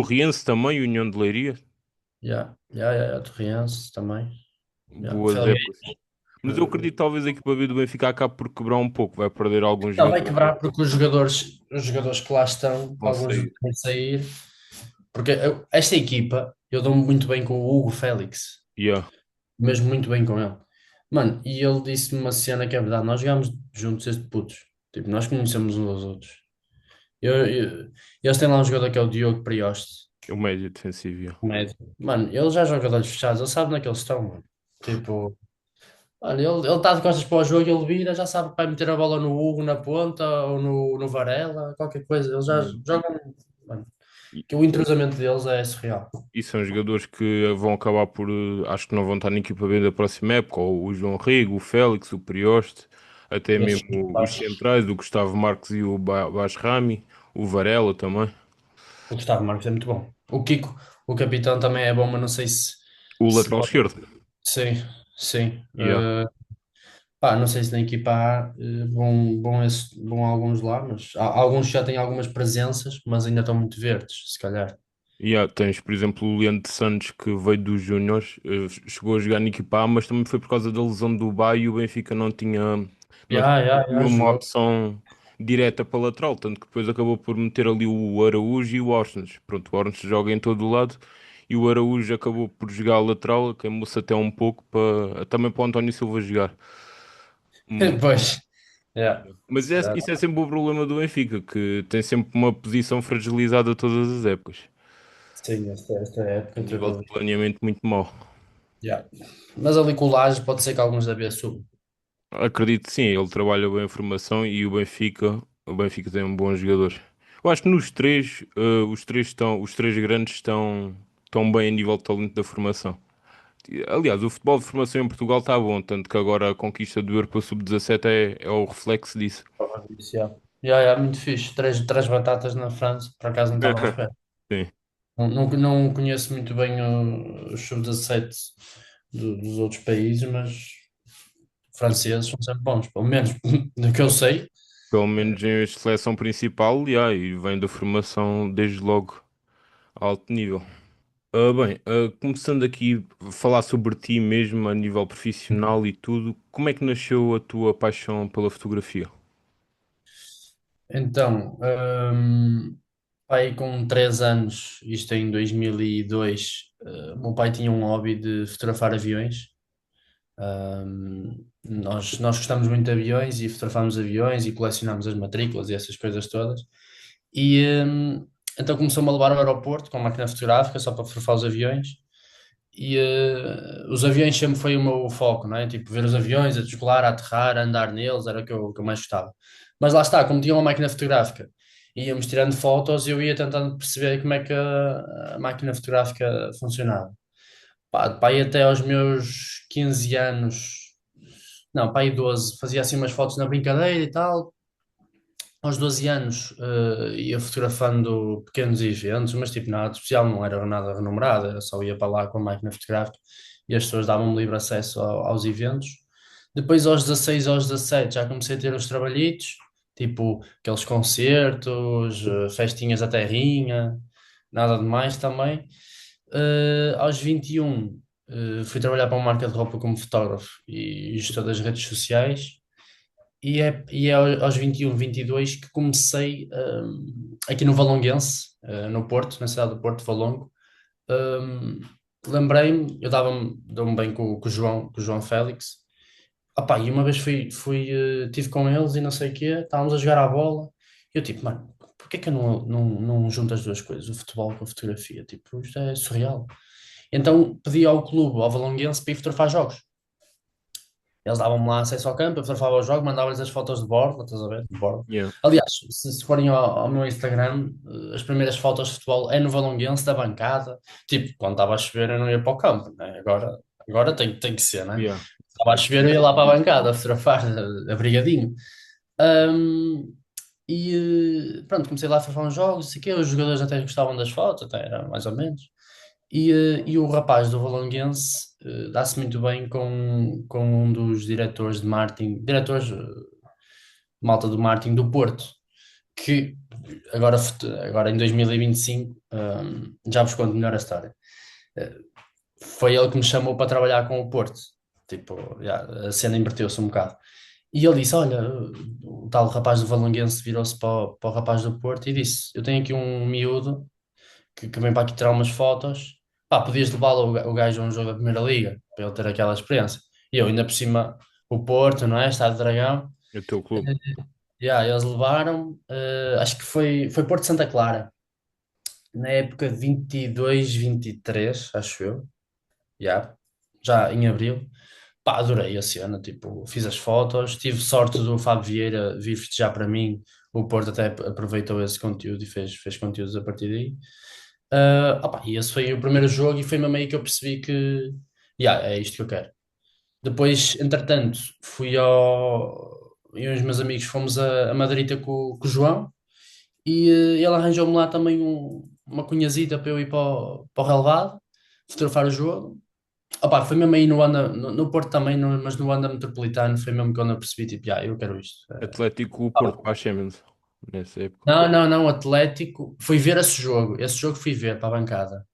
O Riense também, União de Leiria. Torriense também. Yeah. Boas Felgueiras. épocas. Mas eu acredito que talvez a equipa B do Benfica acabe por quebrar um pouco. Vai perder alguns Não, vai jogadores. quebrar porque os jogadores que lá estão, Vão alguns sair. vão sair. Porque esta equipa, eu dou-me muito bem com o Hugo Félix, Yeah. mesmo muito bem com ele. Mano, e ele disse-me uma cena que é verdade, nós jogámos juntos desde putos. Tipo, nós conhecemos uns aos outros. Eles têm lá um jogador que é o Diogo Prioste, O médio defensivo. Yeah. o médio. Mano, ele já joga de olhos fechados, ele sabe onde é que eles estão, mano. Tipo, olha, ele está de costas para o jogo, ele vira, já sabe que vai meter a bola no Hugo na ponta ou no Varela, qualquer coisa. Eles já jogam, mano, E, que o entrosamento deles é surreal. e são jogadores que vão acabar por. Acho que não vão estar na equipa B da próxima época. Ou o João Rigo, o Félix, o Prioste, até Esses mesmo os baixos. centrais, o Gustavo Marques e o Basrami, o Varela também. O Gustavo Marques é muito bom. O Kiko, o capitão, também é bom, mas não sei O se lateral pode. esquerdo. Sim, sim. Yeah. Pá, não sei se na equipa A vão alguns lá, mas alguns já têm algumas presenças, mas ainda estão muito verdes, se calhar. Yeah, tens, por exemplo, o Leandro Santos que veio dos Júniors, chegou a jogar na equipa A, mas também foi por causa da lesão do Baio e o Benfica não Já, tinha já, já nenhuma jogou. opção direta para lateral, tanto que depois acabou por meter ali o Araújo e o Orsnes. Pronto, o Orsnes joga em todo o lado e o Araújo acabou por jogar a lateral, queimou-se até um pouco também para o António Silva jogar. Hum, Pois, já. Mas Já. isso é sempre o problema do Benfica, que tem sempre uma posição fragilizada todas as épocas. Sim, esta A época teve nível de ali. planeamento muito mau. Já. Mas ali com o Laje pode ser que alguns da B subam. Acredito que sim, ele trabalha bem a formação e o Benfica tem um bom jogador. Eu acho que nos três, os três grandes estão bem a nível de talento da formação. Aliás, o futebol de formação em Portugal está bom, tanto que agora a conquista do Euro para o Sub-17 é o reflexo disso. Isso, já. Já, já, muito fixe. Três batatas na França, por acaso não estava à espera. Sim, Não conheço muito bem os sub-17 dos outros países, mas franceses são sempre bons, pelo menos do que eu sei. pelo menos em seleção principal, yeah, e vem da formação desde logo a alto nível. Bem, começando aqui a falar sobre ti mesmo a nível profissional e tudo, como é que nasceu a tua paixão pela fotografia? Então, pai com 3 anos, isto em 2002, o meu pai tinha um hobby de fotografar aviões. Nós gostamos muito de aviões e fotografámos aviões e colecionámos as matrículas e essas coisas todas. E então começou-me a levar ao aeroporto com a máquina fotográfica só para fotografar os aviões. E os aviões sempre foi o meu foco, não é? Tipo, ver os aviões a descolar, a aterrar, a andar neles, era o que eu mais gostava. Mas lá está, como tinha uma máquina fotográfica, íamos tirando fotos e eu ia tentando perceber como é que a máquina fotográfica funcionava. Pá, aí até aos meus 15 anos, não, pá, aí 12, fazia assim umas fotos na brincadeira e tal. Aos 12 anos, ia fotografando pequenos eventos, mas tipo nada de especial, não era nada renombrado, era só ia para lá com a máquina fotográfica e as pessoas davam-me livre acesso aos eventos. Depois, aos 16, aos 17, já comecei a ter uns trabalhitos, tipo aqueles concertos, festinhas da terrinha, nada de mais também. Aos 21, fui trabalhar para uma marca de roupa como fotógrafo e gestor das redes sociais. E é aos 21, 22 que comecei aqui no Valonguense, no Porto, na cidade do Porto, Valongo. Um, Lembrei-me, dou-me bem com o João Félix. Opá, e uma vez tive com eles e não sei o quê, estávamos a jogar à bola. E eu tipo, mano, porquê que eu não junto as duas coisas, o futebol com a fotografia? Tipo, isto é surreal. Então pedi ao clube, ao Valonguense, para ir fotografar jogos. Eles davam-me lá acesso ao campo, eu fotografava o jogo, mandava-lhes as fotos de borla, estás a ver? De borla. Yeah. Aliás, se forem ao meu Instagram, as primeiras fotos de futebol é no Valonguense, da bancada. Tipo, quando estava a chover eu não ia para o campo, né? Agora tem que ser, né? Yeah. Estava a chover eu ia lá para a bancada a fotografar, abrigadinho. Ahm, Pronto, comecei lá a fotografar uns jogos, não sei o quê, os jogadores até gostavam das fotos, até era mais ou menos. E o rapaz do Valonguense dá-se muito bem com um dos diretores de marketing, malta do marketing do Porto, que agora em 2025, já vos conto melhor a história. Eh, Foi ele que me chamou para trabalhar com o Porto. Tipo, já, a cena inverteu-se um bocado. E ele disse: Olha, o tal rapaz do Valenguense virou-se para o rapaz do Porto e disse: Eu tenho aqui um miúdo que vem para aqui tirar umas fotos. Pá, podias levá-lo o gajo a um jogo da Primeira Liga para ele ter aquela experiência. E eu, ainda por cima, o Porto, não é? Estado de Dragão. É o teu clube. Yeah, eles levaram, acho que foi Porto Santa Clara, na época de 22, 23, acho eu. Yeah, já em abril. Pá, adorei a cena, tipo, fiz as fotos, tive sorte do Fábio Vieira vir festejar para mim, o Porto até aproveitou esse conteúdo e fez conteúdos a partir daí. Opá, e esse foi o primeiro jogo e foi mesmo aí que eu percebi que, yeah, é isto que eu quero. Depois, entretanto, fui ao... E os meus amigos fomos a Madrid ter com o João e ele arranjou-me lá também uma cunhazita para eu ir para o relevado, fotografar o jogo. Opa, foi mesmo aí no Porto também, mas no Wanda Metropolitano foi mesmo quando eu percebi, tipo, eu quero isto. Atlético Ah, Porto para a Champions, nessa época. não, não, não, Atlético, fui ver esse jogo fui ver para a bancada.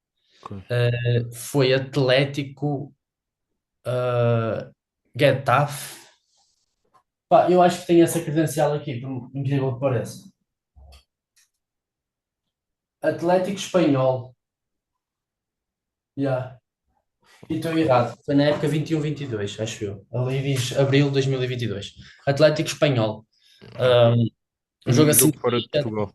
Ok. Foi Atlético, uh, Getafe. Pá, eu acho que tem essa credencial aqui, por incrível que pareça. Atlético Espanhol, yeah. E estou errado, foi na época 21-22, acho eu. Ali diz abril de 2022. Atlético Espanhol. Um, um jogo Primeiro assim jogo de fora de manhã, Portugal.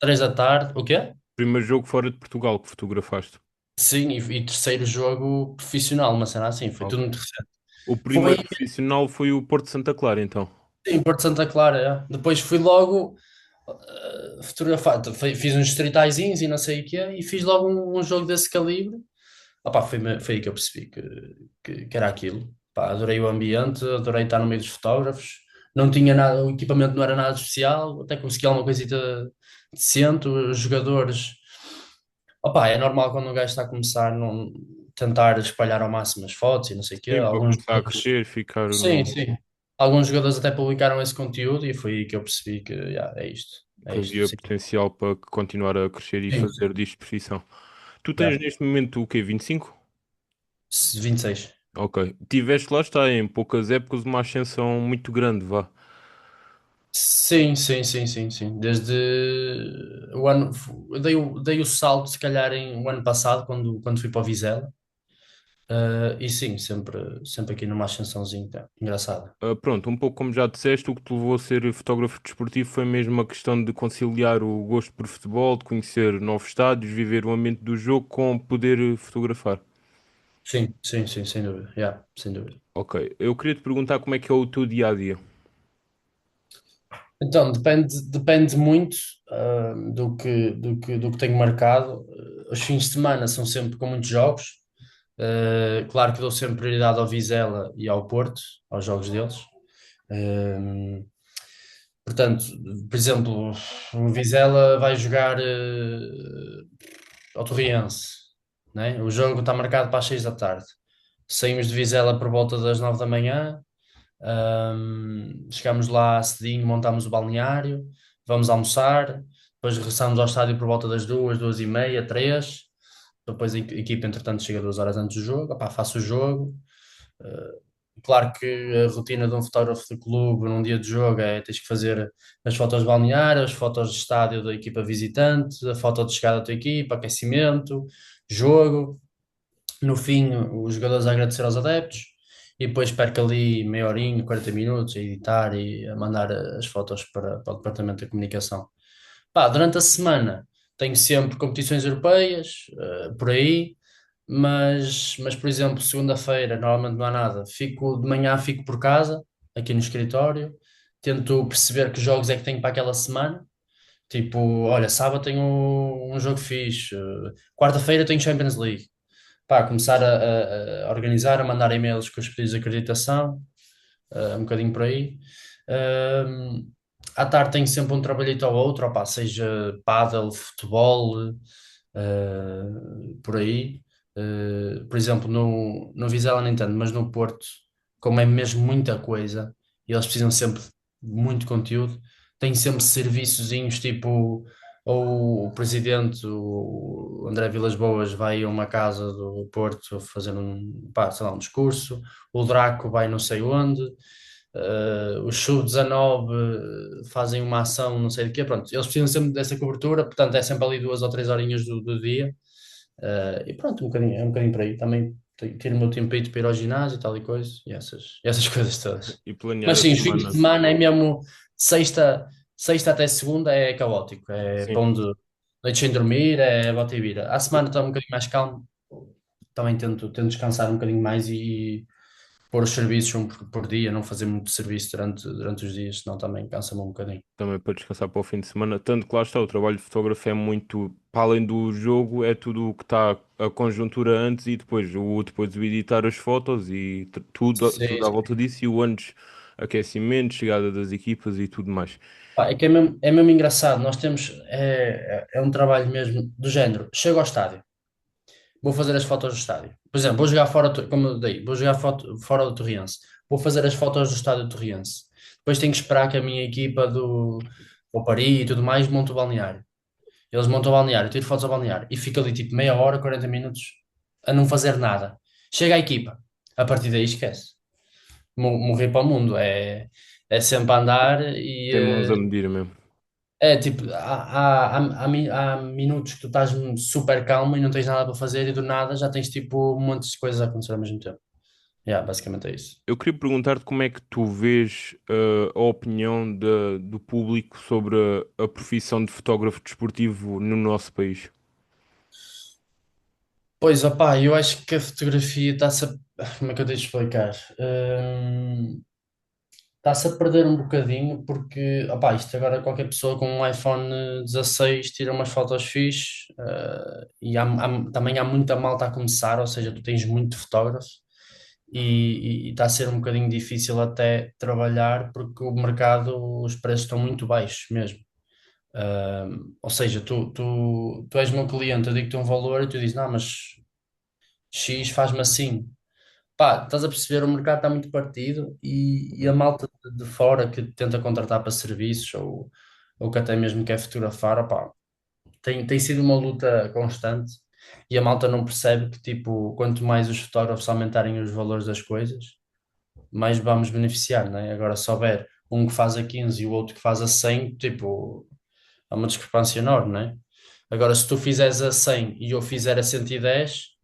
3 da tarde, o quê? Primeiro jogo fora de Portugal que fotografaste. Sim, e terceiro jogo profissional, uma cena assim, foi tudo Ok. muito recente. O Foi primeiro profissional foi o Porto Santa Clara, então. em Porto Santa Clara, é. Depois fui logo fotografar, fiz uns distritalzinhos e não sei o quê, e fiz logo um jogo desse calibre. Opá, foi aí que eu percebi que era aquilo. Pá, adorei o ambiente, adorei estar no meio dos fotógrafos. Não tinha nada, o equipamento não era nada especial, até consegui alguma coisita decente. Os jogadores, opá, é normal quando um gajo está a começar não tentar espalhar ao máximo as fotos e não sei o quê. Sim, para Alguns começar a jogadores, crescer, ficar sim, no. sim. Alguns jogadores até publicaram esse conteúdo e foi aí que eu percebi que Que é isto, havia sim. potencial para continuar a crescer e Sim, fazer disto profissão. Tu tens yeah. neste momento o quê? 25? 26. Ok. Tiveste lá está em poucas épocas uma ascensão muito grande, vá. Sim, sim, sim, sim, sim. Desde o ano, eu dei o salto, se calhar, o ano passado, quando fui para o Vizela. E sim, sempre aqui numa ascensãozinha, tá? Engraçada. Pronto, um pouco como já disseste, o que te levou a ser fotógrafo desportivo foi mesmo a questão de conciliar o gosto por futebol, de conhecer novos estádios, viver o ambiente do jogo com poder fotografar. Sim, sim, sim, sem dúvida. Yeah, sem dúvida. Ok, eu queria te perguntar como é que é o teu dia a dia. Então, depende muito, do que tenho marcado. Os fins de semana são sempre com muitos jogos. Claro que dou sempre prioridade ao Vizela e ao Porto, aos jogos deles. Uh, Portanto, por exemplo, o Vizela vai jogar ao Torriense, né? O jogo está marcado para as 6 da tarde. Saímos de Vizela por volta das 9 da manhã, chegamos lá cedinho, montamos o balneário, vamos almoçar, depois regressamos ao estádio por volta das 2, 2:30, 3. Depois a equipa, entretanto, chega 2 horas antes do jogo. Opá, faço o jogo. Claro que a rotina de um fotógrafo de clube num dia de jogo é tens que fazer as fotos de balneário, as fotos de estádio da equipa visitante, a foto de chegada da tua equipa, aquecimento, jogo. No fim, os jogadores a agradecer aos adeptos e depois perco ali meia horinha, 40 minutos a editar e a mandar as fotos para o departamento da comunicação. Pá, durante a semana tenho sempre competições europeias, por aí, mas por exemplo, segunda-feira normalmente não há nada. De manhã fico por casa, aqui no escritório, tento perceber que jogos é que tenho para aquela semana. Tipo, olha, sábado tenho um jogo fixe, quarta-feira tenho Champions League. Pá, começar a organizar, a mandar e-mails com os pedidos de acreditação, um bocadinho por aí. Ahm, À tarde tenho sempre um trabalhito ou outro, opá, seja pádel, futebol, por aí. Por exemplo, no Vizela nem tanto, mas no Porto, como é mesmo muita coisa, e eles precisam sempre de muito conteúdo, tem sempre serviçozinhos, tipo, ou o presidente, o André Vilas-Boas, vai a uma casa do Porto fazer pá, sei lá, um discurso, o Draco vai não sei onde, os Sub-19 fazem uma ação, não sei de quê, pronto, eles precisam sempre dessa cobertura, portanto é sempre ali 2 ou 3 horinhas do dia, e pronto, é um bocadinho por aí, também tiro o meu tempito para ir ao ginásio e tal e coisa, e essas coisas todas. E planear Mas a sim, os fins de semana. semana é mesmo sexta, sexta até segunda é caótico, é Sim, pão de noite sem dormir, é bota e vira. À semana está um bocadinho mais calmo, também tento descansar um bocadinho mais e pôr os serviços um por dia, não fazer muito serviço durante os dias, senão também cansa-me um bocadinho. também para descansar para o fim de semana. Tanto que lá está, o trabalho de fotógrafo é muito, para além do jogo, é tudo o que está a conjuntura antes e depois, depois o editar as fotos e tudo Sim, à sim. volta disso e o antes, aquecimento, chegada das equipas e tudo mais. Pá, é que é mesmo engraçado, nós temos, é um trabalho mesmo do género, chego ao estádio, vou fazer as fotos do estádio. Por exemplo, vou jogar fora, como eu dei, vou jogar fora do Torriense. Vou fazer as fotos do estádio do Torriense. Depois tenho que esperar que a minha equipa do Paris e tudo mais monte o balneário. Eles montam o balneário, eu tiro fotos ao balneário e fico ali tipo meia hora, 40 minutos a não fazer nada. Chega a equipa, a partir daí esquece. Morri para o mundo. É sempre a andar e Tem mãos a medir mesmo. é tipo, há minutos que tu estás super calmo e não tens nada para fazer e do nada já tens tipo um monte de coisas a acontecer ao mesmo tempo. Yeah, basicamente é isso. Eu queria perguntar-te como é que tu vês a opinião do público sobre a profissão de fotógrafo desportivo no nosso país. Pois, opá, eu acho que a fotografia está-se a... Como é que eu tenho de explicar? Está-se a perder um bocadinho porque, opá, isto agora qualquer pessoa com um iPhone 16 tira umas fotos fixe, e também há muita malta a começar, ou seja, tu tens muito fotógrafo e está a ser um bocadinho difícil até trabalhar porque o mercado, os preços estão muito baixos mesmo. Ou seja, tu és meu cliente, eu digo-te um valor e tu dizes, não, mas X faz-me assim. Pá, estás a perceber, o mercado está muito partido e a malta de fora que tenta contratar para serviços ou que até mesmo quer fotografar, opá, tem sido uma luta constante e a malta não percebe que, tipo, quanto mais os fotógrafos aumentarem os valores das coisas, mais vamos beneficiar, né? Agora, se houver um que faz a 15 e o outro que faz a 100, tipo, há uma discrepância enorme, né? Agora, se tu fizeres a 100 e eu fizer a 110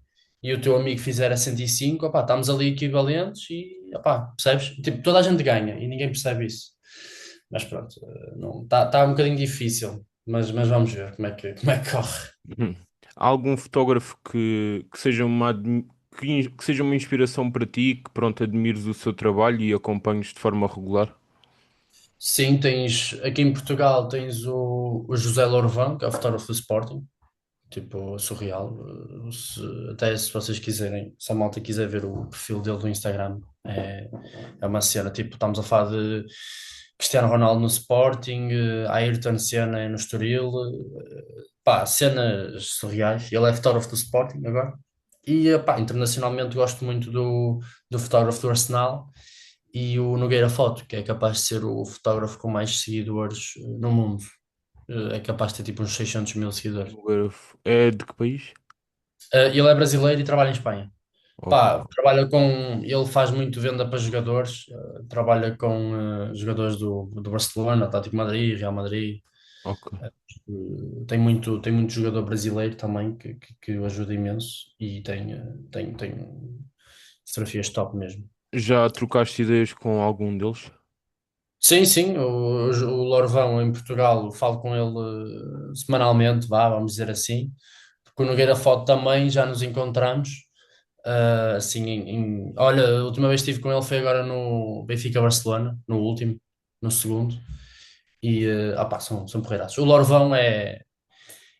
e o teu amigo fizer a 105, opá, estamos ali equivalentes e, opá, percebes? Tipo, toda a gente ganha e ninguém percebe isso. Mas pronto, não, tá um bocadinho difícil, mas vamos ver como é que corre. Uhum. Há algum fotógrafo que seja que seja uma inspiração para ti, que pronto, admires o seu trabalho e acompanhes de forma regular? Sim, aqui em Portugal tens o José Lourvão, que é o fotógrafo do Sporting, tipo, surreal. Até se vocês quiserem, se a malta quiser ver o perfil dele do Instagram, é uma cena. Tipo, estamos a falar de Cristiano Ronaldo no Sporting, Ayrton Senna no Estoril, pá, cenas surreais. Ele é fotógrafo do Sporting agora. E, pá, internacionalmente gosto muito do fotógrafo do Arsenal e o Nogueira Foto, que é capaz de ser o fotógrafo com mais seguidores no mundo. É capaz de ter tipo uns 600 mil seguidores. Fotógrafo. É de que país? Ele é brasileiro e trabalha em Espanha. Ok, Pá, ele faz muito venda para jogadores, trabalha com jogadores do Barcelona, Atlético de Madrid, Real Madrid. ok. Tem muito jogador brasileiro também que o ajuda imenso e tem fotografias top mesmo. Já trocaste ideias com algum deles? Sim, sim, o Lorvão em Portugal, falo com ele semanalmente, vamos dizer assim. Com o Nogueira Foto também já nos encontramos. Assim, olha, a última vez que estive com ele foi agora no Benfica-Barcelona, no último, no segundo. E, pá, são porreiraços. O Lorvão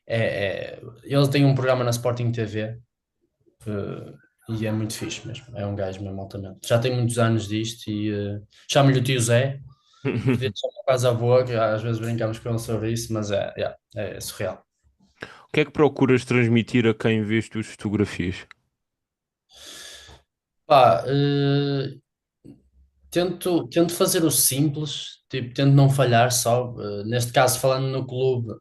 ele tem um programa na Sporting TV, e é muito fixe mesmo. É um gajo mesmo altamente. Já tem muitos anos disto e chamo-lhe o tio Zé. Podia chamar quase avô, que às vezes brincamos com ele sobre isso, mas yeah, é surreal. O que é que procuras transmitir a quem vê as tuas fotografias? Pá, tento fazer o simples, tipo, tento não falhar só. Neste caso, falando no clube,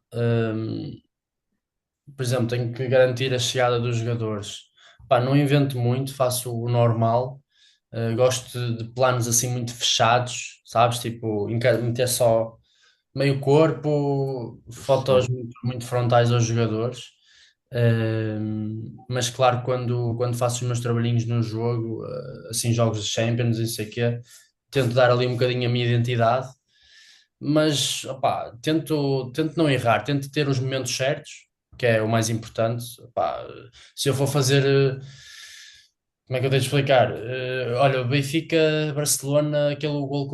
por exemplo, tenho que garantir a chegada dos jogadores. Pá, não invento muito, faço o normal. Gosto de planos assim muito fechados, sabes? Tipo, meter só meio corpo, fotos Sim. muito frontais aos jogadores. Mas claro, quando faço os meus trabalhinhos no jogo, assim, jogos de Champions e não sei o quê, tento dar ali um bocadinho a minha identidade, mas opá, tento não errar, tento ter os momentos certos, que é o mais importante. Opá, se eu for fazer, como é que eu tenho de explicar? Olha, o Benfica-Barcelona, aquele gol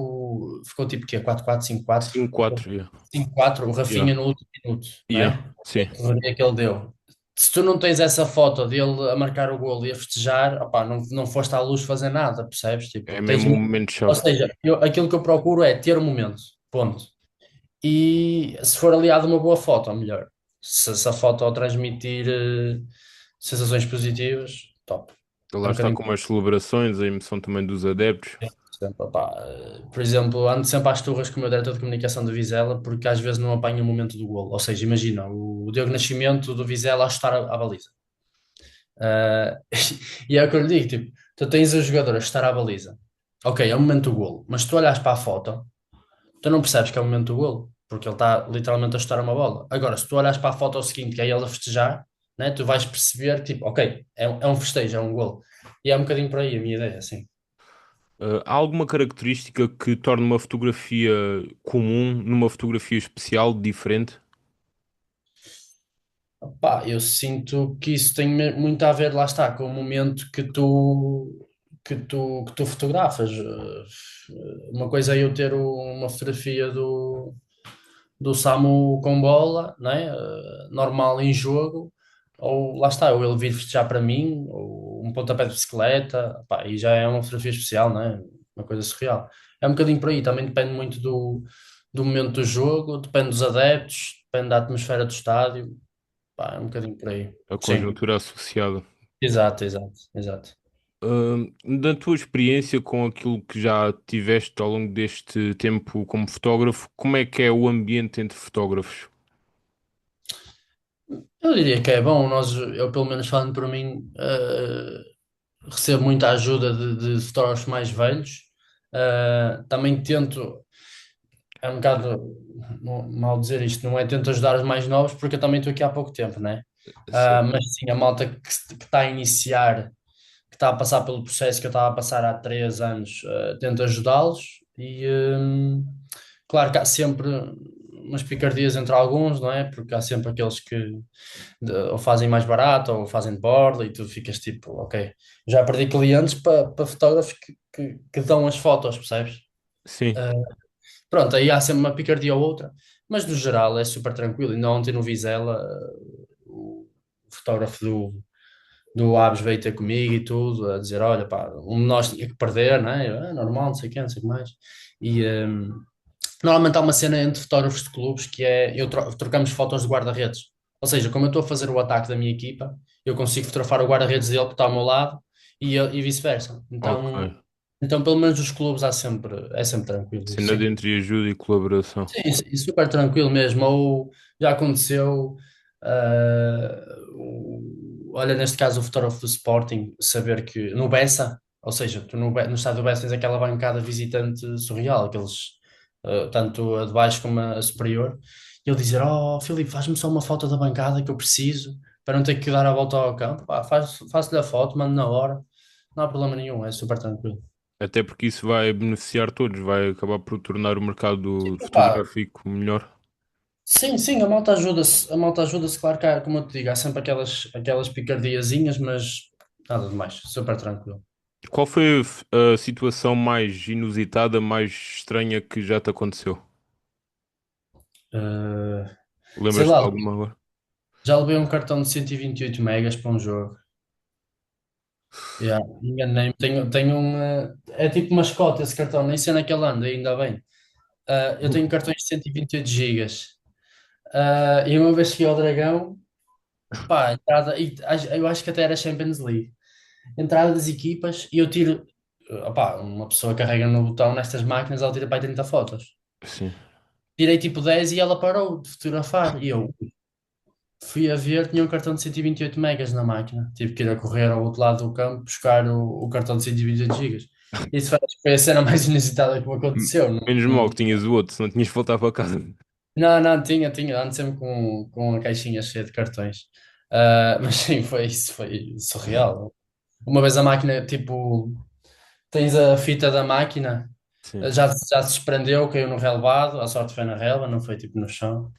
que ficou tipo quê? 4-4, 5-4? 5-4, yeah. 5-4, o Yeah. Rafinha no último minuto, não Yeah. é? Sim. Que que ele deu. Se tu não tens essa foto dele a marcar o golo e a festejar, opá, não foste à luz fazer nada, percebes? É Tipo, mesmo um momento-chave. ou seja, aquilo que eu procuro é ter o momento, ponto. E se for aliado a uma boa foto, melhor. Se a foto ao transmitir sensações positivas, top. É Lá um está bocadinho. com as celebrações, a emoção também dos adeptos. Sempre, opá, por exemplo, ando sempre às turras com o meu diretor de comunicação do Vizela, porque às vezes não apanho o momento do golo. Ou seja, imagina o Diogo Nascimento do Vizela a chutar a baliza. Ah, e é o que eu lhe digo: tipo, tu tens o jogador a chutar à baliza. Ok, é o momento do golo, mas se tu olhas para a foto, tu não percebes que é o momento do golo, porque ele está literalmente a chutar uma bola. Agora, se tu olhas para a foto seguinte, que é ele a festejar, né, tu vais perceber, tipo, ok, é um festejo, é um golo. E é um bocadinho por aí a minha ideia, assim. Há alguma característica que torne uma fotografia comum numa fotografia especial, diferente? Pá, eu sinto que isso tem muito a ver, lá está, com o momento que tu fotografas. Uma coisa é eu ter uma fotografia do Samu com bola, né? Normal em jogo, ou lá está, ou ele vir festejar para mim, ou um pontapé de bicicleta, pá, e já é uma fotografia especial, né? Uma coisa surreal. É um bocadinho por aí, também depende muito do momento do jogo, depende dos adeptos, depende da atmosfera do estádio, pá, é um bocadinho por aí. A Sim, conjuntura associada. exato, exato, exato. Da tua experiência com aquilo que já tiveste ao longo deste tempo como fotógrafo, como é que é o ambiente entre fotógrafos? Eu diria que é bom, eu pelo menos falando por mim, recebo muita ajuda de fotógrafos mais velhos. Também tento, é um bocado mal dizer isto, não é? Tento ajudar os mais novos porque eu também estou aqui há pouco tempo, né? Sim. Mas sim, a malta que está a iniciar, que está a passar pelo processo que eu estava a passar há 3 anos, tento ajudá-los e claro que há sempre umas picardias entre alguns, não é? Porque há sempre aqueles que ou fazem mais barato ou fazem de borla e tu ficas tipo, ok. Já perdi clientes para fotógrafos que dão as fotos, percebes? Sim. Ah, pronto, aí há sempre uma picardia ou outra, mas no geral é super tranquilo. Ainda ontem no Vizela, o fotógrafo do Aves veio ter comigo e tudo, a dizer: Olha, pá, um de nós tinha que perder, não é? Eu, normal, não sei o quê, não sei o que mais. E normalmente há uma cena entre fotógrafos de clubes que é trocamos fotos de guarda-redes. Ou seja, como eu estou a fazer o ataque da minha equipa, eu consigo fotografar o guarda-redes dele que está ao meu lado e vice-versa. Ok. Então, pelo menos os clubes é sempre tranquilo, isso Cena sim. de entre ajuda e colaboração. Sim, sim, super tranquilo mesmo. Ou já aconteceu, olha, neste caso, o fotógrafo do Sporting, saber que no Bessa, ou seja, tu no estádio do Bessa tens aquela bancada visitante surreal, aqueles, tanto a de baixo como a superior, e ele dizer: Oh, Filipe, faz-me só uma foto da bancada que eu preciso para não ter que dar a volta ao campo. Pá, faço-lhe a foto, mando na hora, não há problema nenhum, é super tranquilo. Até porque isso vai beneficiar todos, vai acabar por tornar o mercado Pá, fotográfico melhor. sim, sim, a malta ajuda-se, claro que como eu te digo, há sempre aquelas picardiazinhas, mas nada demais, super tranquilo. Qual foi a situação mais inusitada, mais estranha que já te aconteceu? Uh, sei Lembras-te de lá, alguma agora? já levei um cartão de 128 megas para um jogo. Yeah, enganei-me, é tipo mascote esse cartão, nem sei naquele anda, ainda bem. Eu tenho cartões de 128 gigas. E uma vez cheguei ao Dragão, pá, entrada, eu acho que até era Champions League. Entrada das equipas e eu tiro. Opá, uma pessoa carrega no botão nestas máquinas, ela tira para aí 30 fotos. Sim. Tirei tipo 10 e ela parou de fotografar. E eu fui a ver, tinha um cartão de 128 megas na máquina. Tive que ir a correr ao outro lado do campo buscar o cartão de 128 gigas. Isso foi, acho que foi a cena mais inusitada que me aconteceu. Menos mal que tinhas o outro, senão tinhas que voltar para casa. Não, tinha, ando sempre com a caixinha cheia de cartões. Mas sim, foi surreal. Uma vez a máquina, tipo, tens a fita da máquina, Sim. já se desprendeu, caiu no relevado, a sorte foi na relva, não foi tipo no chão.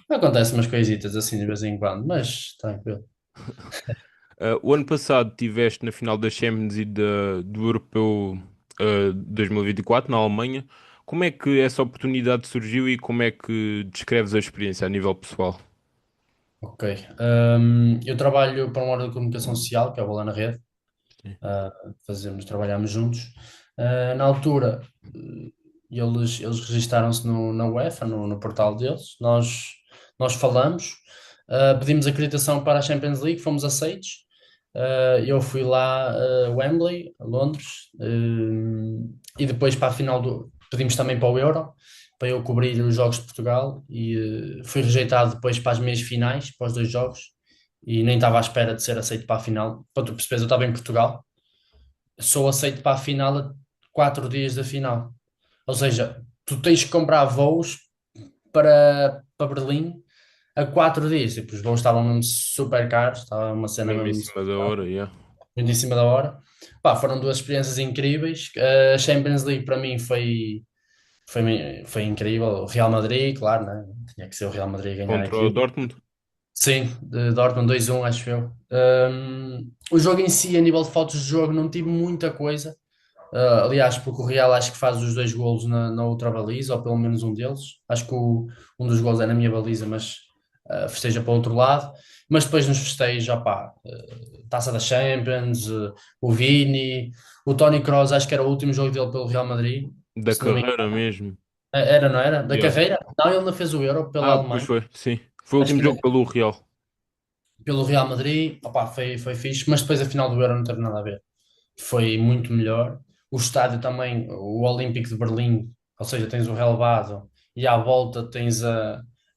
Acontece umas coisitas assim de vez em quando, mas tranquilo. O ano passado estiveste na final da Champions e do Europeu 2024 na Alemanha. Como é que essa oportunidade surgiu e como é que descreves a experiência a nível pessoal? Ok. Eu trabalho para uma hora de comunicação social, que é o Bola na Rede. Sim. Trabalhamos juntos. Na altura, eles registaram-se na UEFA, no portal deles. Nós falamos, pedimos acreditação para a Champions League, fomos aceitos. Eu fui lá a Wembley, a Londres, e depois para a final pedimos também para o Euro, para eu cobrir os jogos de Portugal, e fui rejeitado depois para as meias finais, para os dois jogos, e nem estava à espera de ser aceito para a final. Para tu perceberes, eu estava em Portugal, sou aceito para a final a 4 dias da final. Ou seja, tu tens que comprar voos para Berlim a 4 dias. Tipo, os voos estavam mesmo super caros, estava uma cena Mesmo em mesmo cima da hora, yeah. muito em cima da hora. Pá, foram duas experiências incríveis. A Champions League para mim foi incrível. O Real Madrid, claro, né? Tinha que ser o Real Madrid a ganhar Contra o aquilo. Dortmund. Sim, de Dortmund 2-1, acho eu. O jogo em si, a nível de fotos de jogo, não tive muita coisa. Aliás, porque o Real acho que faz os dois golos na outra baliza, ou pelo menos um deles. Acho que um dos golos é na minha baliza, mas festeja para o outro lado. Mas depois nos festejos, opá, Taça da Champions, o Vini, o Toni Kroos, acho que era o último jogo dele pelo Real Madrid, Da se não me carreira engano. mesmo. Era, não era? Da Yeah. carreira? Não, ele não fez o Euro pela Pois Alemanha. foi, sim. Foi o Acho último que jogo ainda pelo Real. pelo Real Madrid, opá, foi fixe, mas depois a final do Euro não teve nada a ver. Foi muito melhor. O estádio também, o Olímpico de Berlim, ou seja, tens o relevado e à volta tens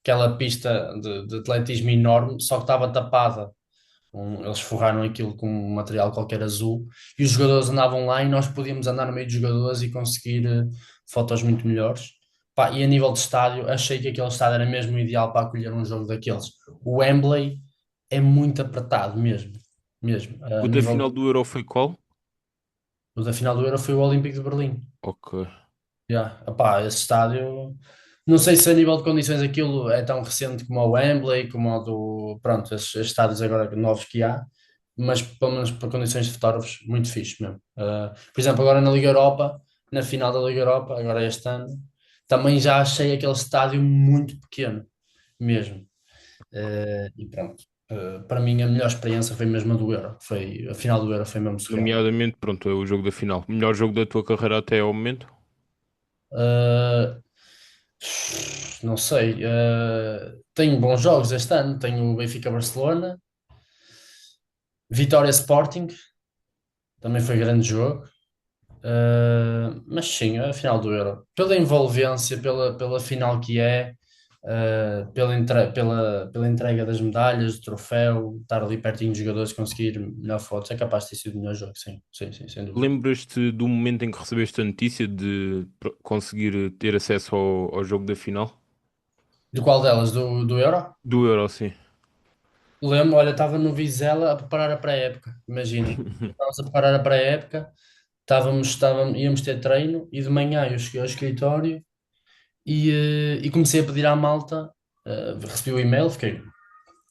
aquela pista de atletismo enorme, só que estava tapada. Eles forraram aquilo com um material qualquer azul e os jogadores andavam lá e nós podíamos andar no meio dos jogadores e conseguir fotos muito melhores. Pá, e a nível de estádio, achei que aquele estádio era mesmo ideal para acolher um jogo daqueles. O Wembley é muito apertado mesmo, mesmo. O A da nível final do Euro foi qual? o da final do Euro foi o Olímpico de Berlim. Ok. Yeah. Epá, esse estádio, não sei se a nível de condições aquilo é tão recente como o Wembley, como o do, pronto, esses estádios agora novos que há, mas pelo menos para condições de fotógrafos, muito fixe mesmo. Por exemplo, agora na Liga Europa, na final da Liga Europa, agora este ano, também já achei aquele estádio muito pequeno, mesmo. E pronto. Para mim a melhor experiência foi mesmo a do Euro, foi, a final do Euro foi mesmo surreal. Nomeadamente, pronto, é o jogo da final. Melhor jogo da tua carreira até ao momento? Uh, Não sei. Tenho bons jogos este ano. Tenho o Benfica-Barcelona, Vitória Sporting, também foi grande jogo. Mas sim, a final do Euro. Pela envolvência, pela final que é, pela entrega das medalhas, do troféu, estar ali pertinho dos jogadores, conseguir melhor fotos, é capaz de ter sido o melhor jogo, sim, sim, sim, sem dúvida. Lembras-te do momento em que recebeste a notícia de conseguir ter acesso ao jogo da final? De qual delas? Do Euro? Do Euro, sim. Lembro, olha, estava no Vizela a preparar a pré-época, imagina. Estávamos a preparar a pré-época. Íamos ter treino e de manhã eu cheguei ao escritório e comecei a pedir à malta, recebi o e-mail, fiquei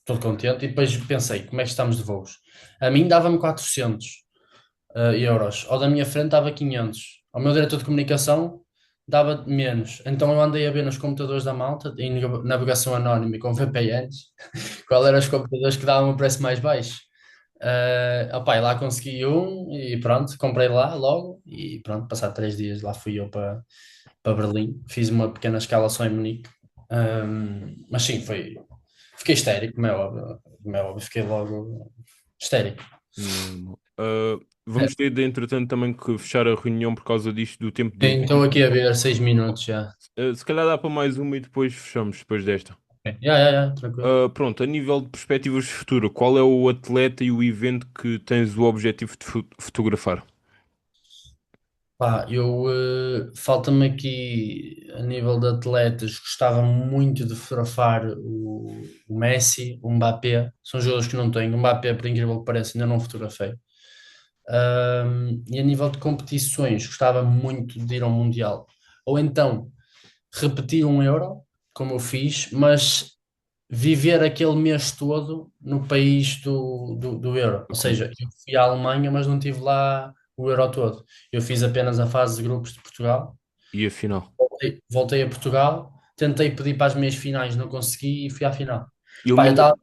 todo contente e depois pensei, como é que estamos de voos? A mim dava-me 400 euros, ao da minha frente dava 500, ao meu diretor de comunicação dava menos, então eu andei a ver nos computadores da malta, em navegação anónima e com VPNs, qual eram os computadores que davam o preço mais baixo. Opá, e lá consegui um e pronto, comprei lá logo e pronto, passado 3 dias lá fui eu para Berlim, fiz uma pequena escala só em Munique. Mas sim, fiquei histérico, como é óbvio, fiquei logo histérico. Ah, vamos ter, de, entretanto, também que fechar a reunião por causa disto do tempo do Sim, estou vídeo. aqui a ver 6 minutos já. Se calhar dá para mais uma e depois fechamos, depois desta. Ok. Já, tranquilo. Pronto, a nível de perspectivas de futuro, qual é o atleta e o evento que tens o objetivo de fotografar? Pá, falta-me aqui a nível de atletas, gostava muito de fotografar o Messi, o Mbappé, são jogadores que não tenho. O Mbappé, por incrível que pareça, ainda não fotografei. E a nível de competições, gostava muito de ir ao Mundial. Ou então repetir um Euro, como eu fiz, mas viver aquele mês todo no país do Euro. Ou Ok. seja, eu fui à Alemanha, mas não tive lá o Euro todo. Eu fiz apenas a fase de grupos de Portugal, E a final? voltei a Portugal, tentei pedir para as meias finais, não consegui e fui à final. Pá, eu Elimina- estava.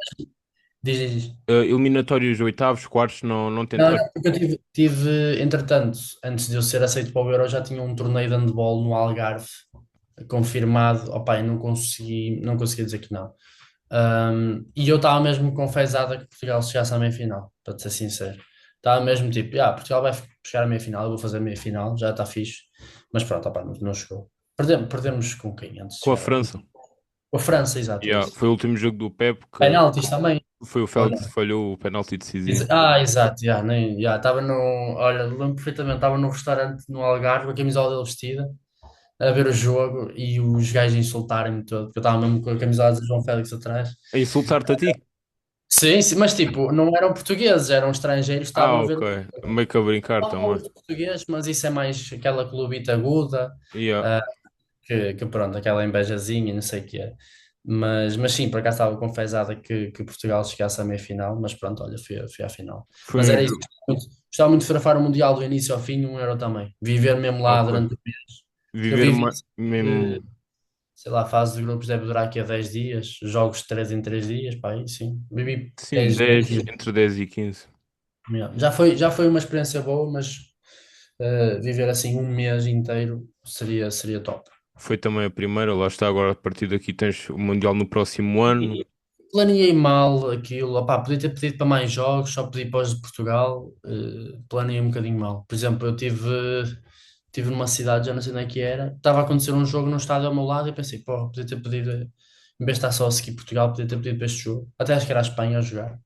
Diz. Eliminatórios, oitavos, quartos, não Não, tentaste? não, porque eu entretanto, antes de eu ser aceito para o Euro, já tinha um torneio de handball no Algarve confirmado. Opa, eu não consegui dizer que não. E eu estava mesmo confesada que Portugal chegasse à meia-final, para te ser sincero. Estava mesmo tipo, Portugal vai chegar à meia-final, eu vou fazer a meia-final, já está fixe. Mas pronto, opa, não chegou. Perdemos com quem antes de Com a chegar? França? Com a França, exato, é Yeah, isso. foi o último jogo do Pep que Penaltis também, foi o ou Félix que não? falhou o penalti decisivo. Exato, estava no, olha, lembro perfeitamente, estava no restaurante no Algarve, com a camisola dele vestida, a ver o jogo e os gajos insultarem-me todo, porque eu estava mesmo com a camisola de João Félix atrás. A insultar-te a ti? Sim, sim, mas tipo, não eram portugueses, eram estrangeiros, estavam a ver Ok. Meio que a brincar falam também. muito português, mas isso é mais aquela clubita aguda, Yeah. ah, que pronto, aquela invejazinha, não sei o que é. Mas sim, por acaso estava confesada que Portugal chegasse à meia-final, mas pronto, olha, fui à final. Foi Mas um era isso, jogo. gostava muito de fotografar o Mundial do início ao fim, um euro também. Viver mesmo lá Ok. durante o mês. Eu Viver vivi, mesmo. sei lá, a fase de grupos deve durar aqui a 10 dias, jogos de 3 em 3 dias, pá, aí sim. Vivi Sim, 10 10 dias. entre 10 e 15. Yeah. Já foi uma experiência boa, mas viver assim um mês inteiro seria top. Foi também a primeira, lá está. Agora a partir daqui tens o Mundial no próximo ano. E planeei mal aquilo, opá, podia ter pedido para mais jogos, só pedi para os de Portugal, planeei um bocadinho mal. Por exemplo, eu tive numa cidade, já não sei onde é que era, estava a acontecer um jogo no estádio ao meu lado e eu pensei, porra, podia ter pedido, em vez de estar só a seguir Portugal, podia ter pedido para este jogo. Até acho que era a Espanha a jogar.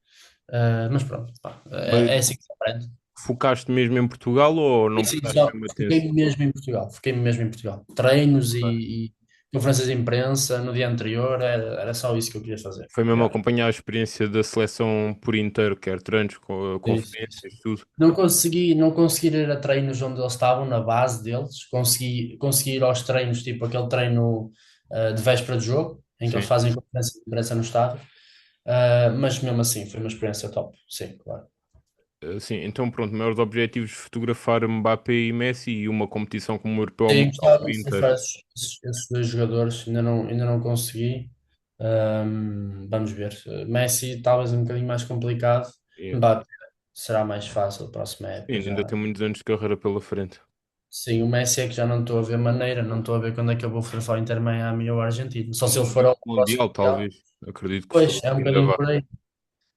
Mas pronto, pá, Mas é assim que se aprende. focaste mesmo em Portugal ou Sim, não sim, prestaste só mesmo atenção? fiquei mesmo em Portugal. Fiquei mesmo em Portugal. Treinos Ok. e conferências de imprensa no dia anterior, era só isso que eu queria fazer. Foi mesmo Yeah. acompanhar a experiência da seleção por inteiro, quer treinos, Sim, sim, sim. conferências, tudo. Não consegui ir a treinos onde eles estavam, na base deles. Consegui ir aos treinos, tipo aquele treino de véspera de jogo, em que eles Sim. fazem conferência de imprensa no estádio. Mas mesmo assim, foi uma experiência top. Sim, claro. Sim, então pronto, maiores objetivos fotografar Mbappé e Messi e uma competição como o Europeu ao Sim, Mundial gostava por de inteiro. surfar esses dois jogadores, ainda não consegui. Vamos ver. Messi talvez um bocadinho mais complicado. Yeah. Mbappé será mais fácil, próxima Sim, época ainda já. tem muitos anos de carreira pela frente. Sim, o Messi é que já não estou a ver maneira, não estou a ver quando é que eu vou fotografar o Inter Miami ou a Argentina. Só se ele for ao próximo Mundial, Mundial. talvez. Acredito que Pois, é um ainda bocadinho vá. por aí.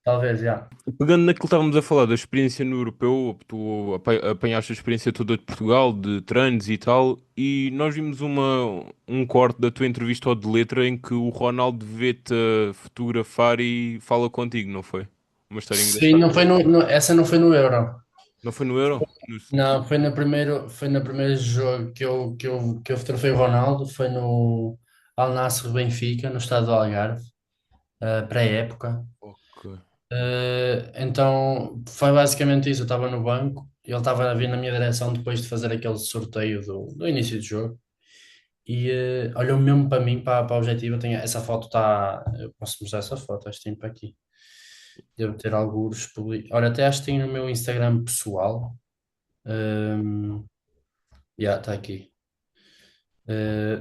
Talvez, já. Pegando naquilo que estávamos a falar da experiência no Europeu, tu apanhaste a experiência toda de Portugal, de treinos e tal, e nós vimos um corte da tua entrevista ao de letra em que o Ronaldo vê-te a fotografar e fala contigo, não foi? Uma história Sim, engraçada. não foi essa não foi no Euro. Não foi no Euro? Não, foi no primeiro jogo que eu fotografei o Ronaldo, foi no Al Nassr Benfica, no estado do Algarve, pré-época. Ok. Então foi basicamente isso. Eu estava no banco, ele estava a vir na minha direção depois de fazer aquele sorteio do início do jogo e olhou mesmo para mim, para o objetivo. Essa foto está. Eu posso mostrar essa foto, acho que tem para aqui. Devo ter alguns Olha, até acho que tem no meu Instagram pessoal. Está aqui.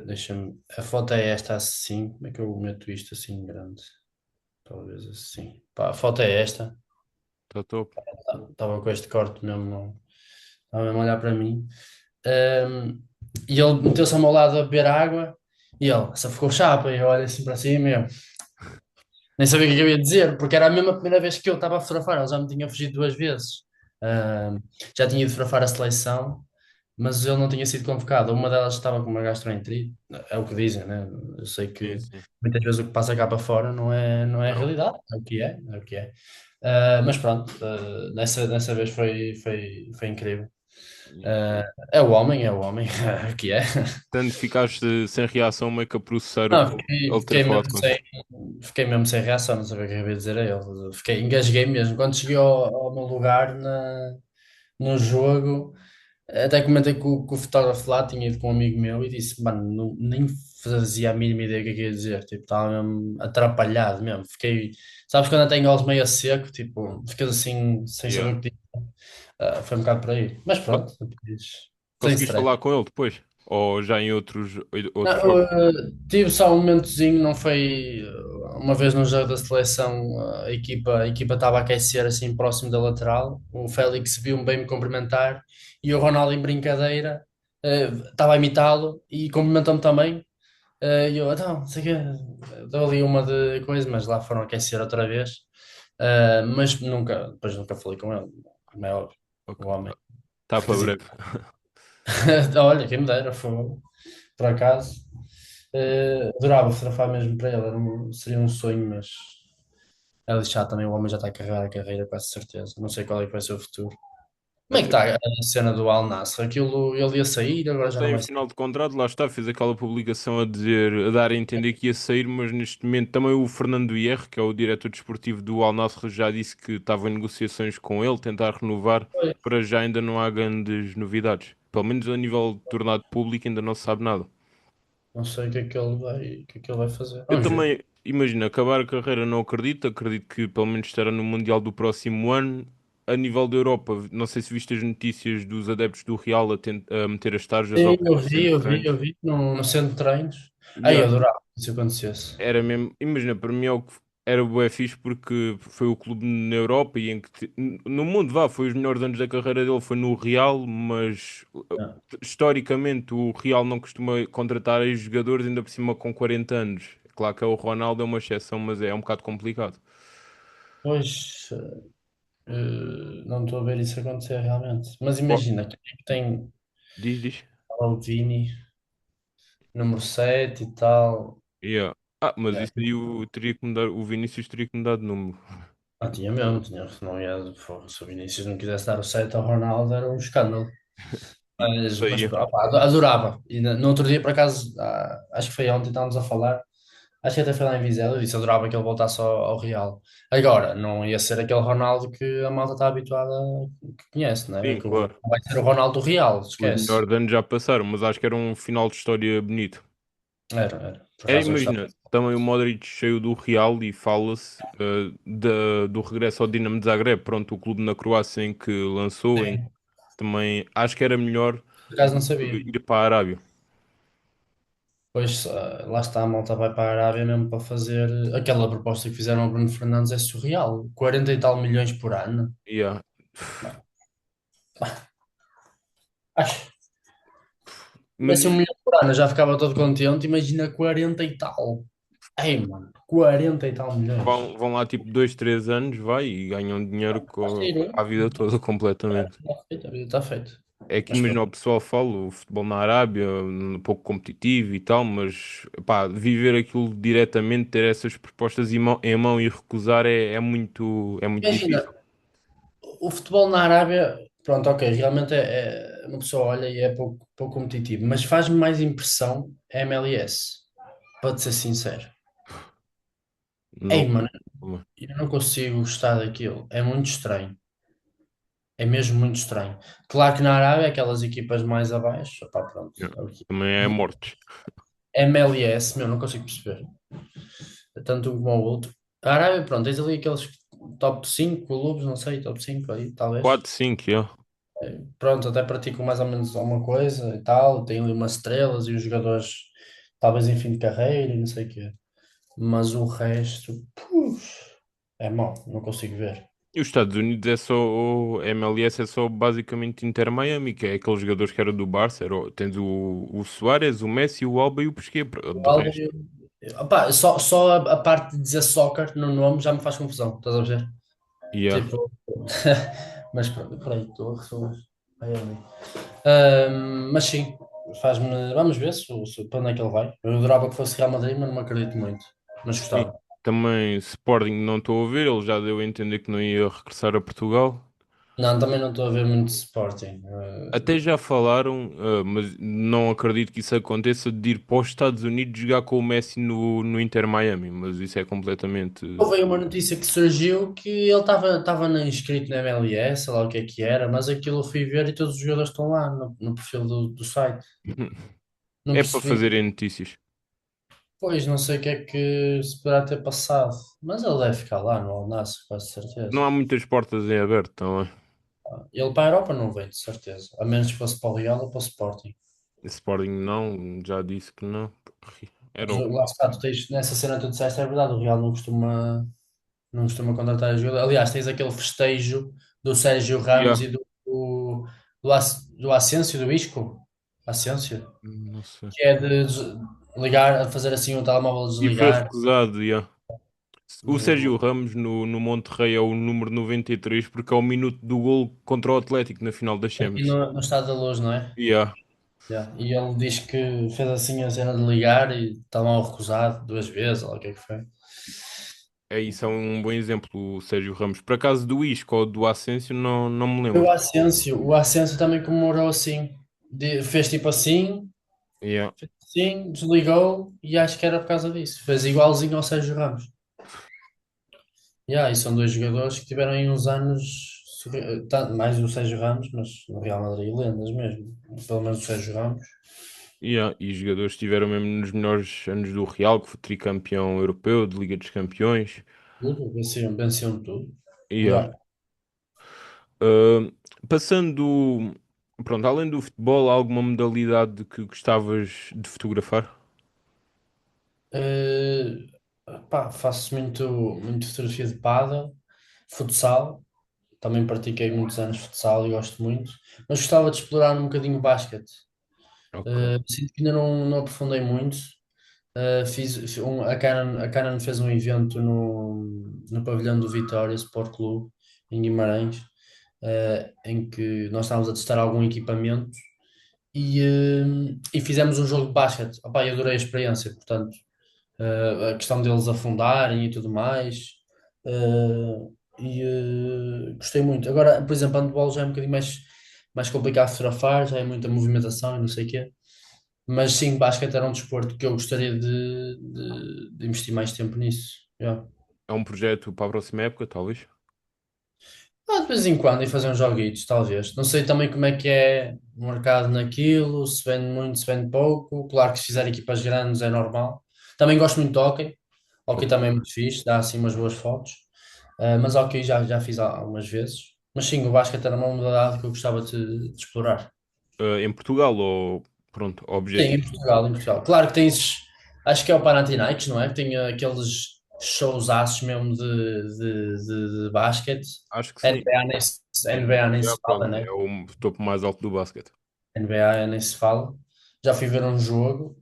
Deixa-me. A foto é esta assim. Como é que eu meto isto assim grande? Talvez assim. Pá, a foto é esta. Está top. Estava com este corte mesmo. Estava mesmo a olhar para mim. Um, e ele meteu-se ao meu lado a beber água. E ele, essa ficou chapa. E eu olho assim para cima e eu nem sabia o que eu ia dizer, porque era a mesma primeira vez que eu estava a fotografar. Ele já me tinha fugido 2 vezes. Já tinha ido fotografar a seleção, mas ele não tinha sido convocado. Uma delas estava com uma gastroenterite, é o que dizem, né? Eu sei Sim, que sim. muitas vezes o que passa cá para fora não é a Não. realidade, é o que é, é o que é. Mas pronto, nessa vez foi incrível. E É o homem, é o homem, é o que é. tanto ficaste sem reação, meio que a processar o Não, que ele ter falado contigo. fiquei mesmo sem reação, não sabia o que eu ia dizer a ele. Engasguei mesmo. Quando cheguei ao meu lugar no jogo, até comentei com o fotógrafo lá, tinha ido com um amigo meu e disse, mano, nem fazia a mínima ideia do que é que ia dizer, tipo, estava mesmo atrapalhado mesmo. Sabes quando até engoles meio a seco, tipo, ficas assim, sem Yeah. saber o que dizer. Foi um bocado por aí. Mas pronto, depois, sem Conseguiste stress. falar com ele depois? Ou já em outros Não, jogos? tive só um momentozinho, não foi uma vez no jogo da seleção, a equipa estava a aquecer assim próximo da lateral, o Félix viu-me bem me cumprimentar e o Ronaldo em brincadeira estava a imitá-lo e cumprimentou-me também. E eu, então, não sei o quê, dou ali uma de coisa, mas lá foram aquecer outra vez. Mas depois nunca falei com ele, como é óbvio, Ok. o homem. Está para breve. Olha, quem me dera, foi, por acaso. Adorava fotografar mesmo para ele, seria um sonho, mas é lixado também. O homem já está a carregar a carreira, quase certeza. Não sei qual é que vai ser o futuro. Como é que Até está a cena do Al Nassr? Aquilo ele ia sair, agora já está não em vai sair. final de contrato, lá está, fez aquela publicação a dizer, a dar a entender que ia sair, mas neste momento também o Fernando Hierro, que é o diretor desportivo do Al Nassr, já disse que estava em negociações com ele, tentar renovar. Pois, Para já ainda não há grandes novidades. Pelo menos a nível de tornado público ainda não se sabe nada. não sei o que é que ele vai fazer. Eu Vamos ver. também, imagino, acabar a carreira não acredito. Acredito que pelo menos estará no Mundial do próximo ano. A nível da Europa, não sei se viste as notícias dos adeptos do Real a meter as tarjas ao Sim, pé eu do vi, centro de eu vi, treinos. eu vi no centro de treinos. Aí Yeah, eu adorava que isso acontecesse. era mesmo, imagina, para mim é o que era bué fixe porque foi o clube na Europa e em que no mundo vá, foi os melhores anos da carreira dele, foi no Real, mas Yeah. historicamente o Real não costuma contratar jogadores ainda por cima com 40 anos. Claro que é o Ronaldo é uma exceção, mas é um bocado complicado. Pois, não estou a ver isso acontecer realmente. Mas imagina, quem é que tem Diz, diz. o Vini, número 7 e tal. Yeah. Ah, mas É. isso aí teria que mudar, o Vinícius teria que mudar de número. Tinha mesmo, tinha, se não ia, pô, se o Vinícius não quisesse dar o 7 ao Ronaldo era um escândalo. Isso Mas aí. opá, adorava. E no outro dia, por acaso, acho que foi ontem, estávamos a falar, acho que até foi lá em Vizela, eu disse adorava que ele voltasse ao Real. Agora, não ia ser aquele Ronaldo que a malta está habituada, que conhece, né? Sim, Que claro. vai ser o Ronaldo do Real, Os esquece. melhores anos já passaram, mas acho que era um final de história bonito. Era. Por Era, acaso eu gostava. imagina, também o Modric saiu do Real e fala-se do regresso ao Dinamo de Zagreb, pronto, o clube na Croácia em que lançou, em que Sim, também acho que era melhor por acaso não sabia. ir para a Arábia. Pois, lá está, a malta vai para a Arábia mesmo para fazer aquela proposta que fizeram ao Bruno Fernandes é surreal. 40 e tal milhões por ano. Yeah. Acho que vai Mas ser 1 milhão por ano, eu já ficava todo contente. Imagina 40 e tal. Ei, mano, 40 e tal milhões. vão lá tipo 2, 3 anos, vai e ganham dinheiro Giro. a vida toda completamente. Está feito, a vida está feita. É que Mas imagina, pronto. o pessoal fala, o futebol na Arábia, um pouco competitivo e tal, mas pá, viver aquilo diretamente, ter essas propostas em mão e recusar é muito Imagina, difícil. o futebol na Arábia, pronto, ok, realmente uma pessoa olha e é pouco competitivo, mas faz-me mais impressão a MLS, para te ser sincero. Não, Ei, mano, eu não consigo gostar daquilo. É muito estranho. É mesmo muito estranho. Claro que na Arábia, aquelas equipas mais abaixo, pá, pronto. não. É o que Também é mortes. é. MLS, meu, não consigo perceber. Tanto um como o outro. A Arábia, pronto, tens ali aqueles top 5 clubes, não sei, top 5 aí, talvez. 4, 5, já. Pronto, até praticam mais ou menos alguma coisa e tal. Tem ali umas estrelas e os jogadores, talvez em fim de carreira e não sei o quê. Mas o resto, puf, é mau, não consigo ver. E os Estados Unidos é só, o MLS é só basicamente Inter Miami, que é aqueles jogadores que era do Barça, tens o Suárez, o Messi, o Alba e o Pesquet, de Algo, resto. opá, só a parte de dizer soccer no nome já me faz confusão, estás a ver? Yeah. Tipo, Mas pronto, peraí, estou a receber. Vai ali. Mas sim, faz-me. Vamos ver para onde é que ele vai. Eu adorava que fosse Real Madrid, mas não me acredito muito. Mas Sim. gostava. Também Sporting não estou a ver, ele já deu a entender que não ia regressar a Portugal. Não, também não estou a ver muito Sporting. Até já falaram, mas não acredito que isso aconteça, de ir para os Estados Unidos jogar com o Messi no Inter Miami, mas isso é completamente. Houve aí uma notícia que surgiu que ele estava inscrito na MLS, sei lá o que era, mas aquilo eu fui ver e todos os jogadores estão lá no perfil do site. Não É para percebi. fazerem notícias. Pois, não sei o que é que se poderá ter passado, mas ele deve ficar lá no Al Nassr, quase certeza. Não há muitas portas em aberto também. Ele para a Europa não vem, de certeza, a menos que fosse para o Real ou para o Sporting. Sporting não, já disse que não. Era Mas o lá Real. está, nessa cena que tu disseste, é verdade, o Real não costuma contratar jogador. Aliás, tens aquele festejo do Sérgio Ramos Yeah. e do Asensio, do Isco, Asensio, Não sei. que é de ligar, a fazer assim o telemóvel E foi desligar. recusado, yeah. O Sérgio No, Ramos no Monterrey é o número 93 porque é o minuto do gol contra o Atlético na final da aqui Champions. no Estado da Luz, não é? Yeah. Yeah. E ele diz que fez assim a cena de ligar e está mal recusado 2 vezes, ou lá o que é que foi. É isso, é um bom exemplo, o Sérgio Ramos. Por acaso do Isco ou do Asensio, não me Foi lembro. O Asensio também comemorou assim, fez tipo assim, Yeah. sim, desligou e acho que era por causa disso. Fez igualzinho ao Sérgio Ramos. Yeah, e são dois jogadores que tiveram aí uns anos, mais o Sérgio Ramos, mas no Real Madrid, lendas mesmo. Pelo menos o Sérgio Ramos. Yeah. E os jogadores estiveram mesmo nos melhores anos do Real, que foi tricampeão europeu, de Liga dos Campeões. Tudo, venciam tudo. Yeah. Yeah. Uh, passando, pronto, além do futebol, há alguma modalidade que gostavas de fotografar? Eh, Pá, faço muito fotografia de pádel, futsal. Também pratiquei muitos anos futsal e gosto muito. Mas gostava de explorar um bocadinho o basquete. Ok. Sinto que ainda não aprofundei muito. A Canon fez um evento no pavilhão do Vitória Sport Clube, em Guimarães, em que nós estávamos a testar algum equipamento e fizemos um jogo de basquete. Opá, eu adorei a experiência, portanto, a questão deles afundarem e tudo mais. Gostei muito. Agora, por exemplo, handball já é um bocadinho mais complicado de fotografar, já é muita movimentação e não sei o quê. Mas sim, basquete era um desporto que eu gostaria de investir mais tempo nisso. Yeah. É um projeto para a próxima época, talvez? De vez em quando, e fazer uns joguitos, talvez. Não sei também como é que é o mercado naquilo, se vende muito, se vende pouco. Claro que se fizer equipas grandes é normal. Também gosto muito de hóquei. Hóquei Ok. também é muito fixe, dá assim umas boas fotos. Mas hóquei já fiz algumas vezes. Mas sim, o basquete era uma modalidade que eu gostava de explorar. Em Portugal ou, pronto, Sim, em objetivos? Portugal, em Portugal. Claro que tens, acho que é o Panathinaikos, não é? Que tem aqueles showzaços mesmo de basquete. Acho que sim. NBA nem Já se fala, pronto, né? é o topo mais alto do basquete. NBA nem se fala. Já fui ver um jogo,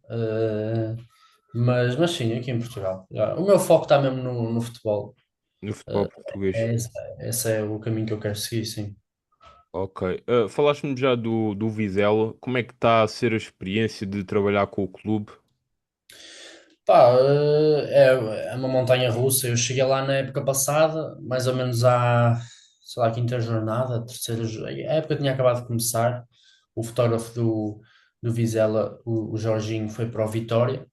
mas sim, aqui em Portugal. O meu foco está mesmo no futebol. No futebol português. É esse é o caminho que eu quero seguir, sim. Ok. Falaste-me já do Vizela. Como é que está a ser a experiência de trabalhar com o clube? Pá, é uma montanha russa. Eu cheguei lá na época passada, mais ou menos sei lá, quinta jornada, a época tinha acabado de começar. O fotógrafo do Vizela, o Jorginho, foi para o Vitória.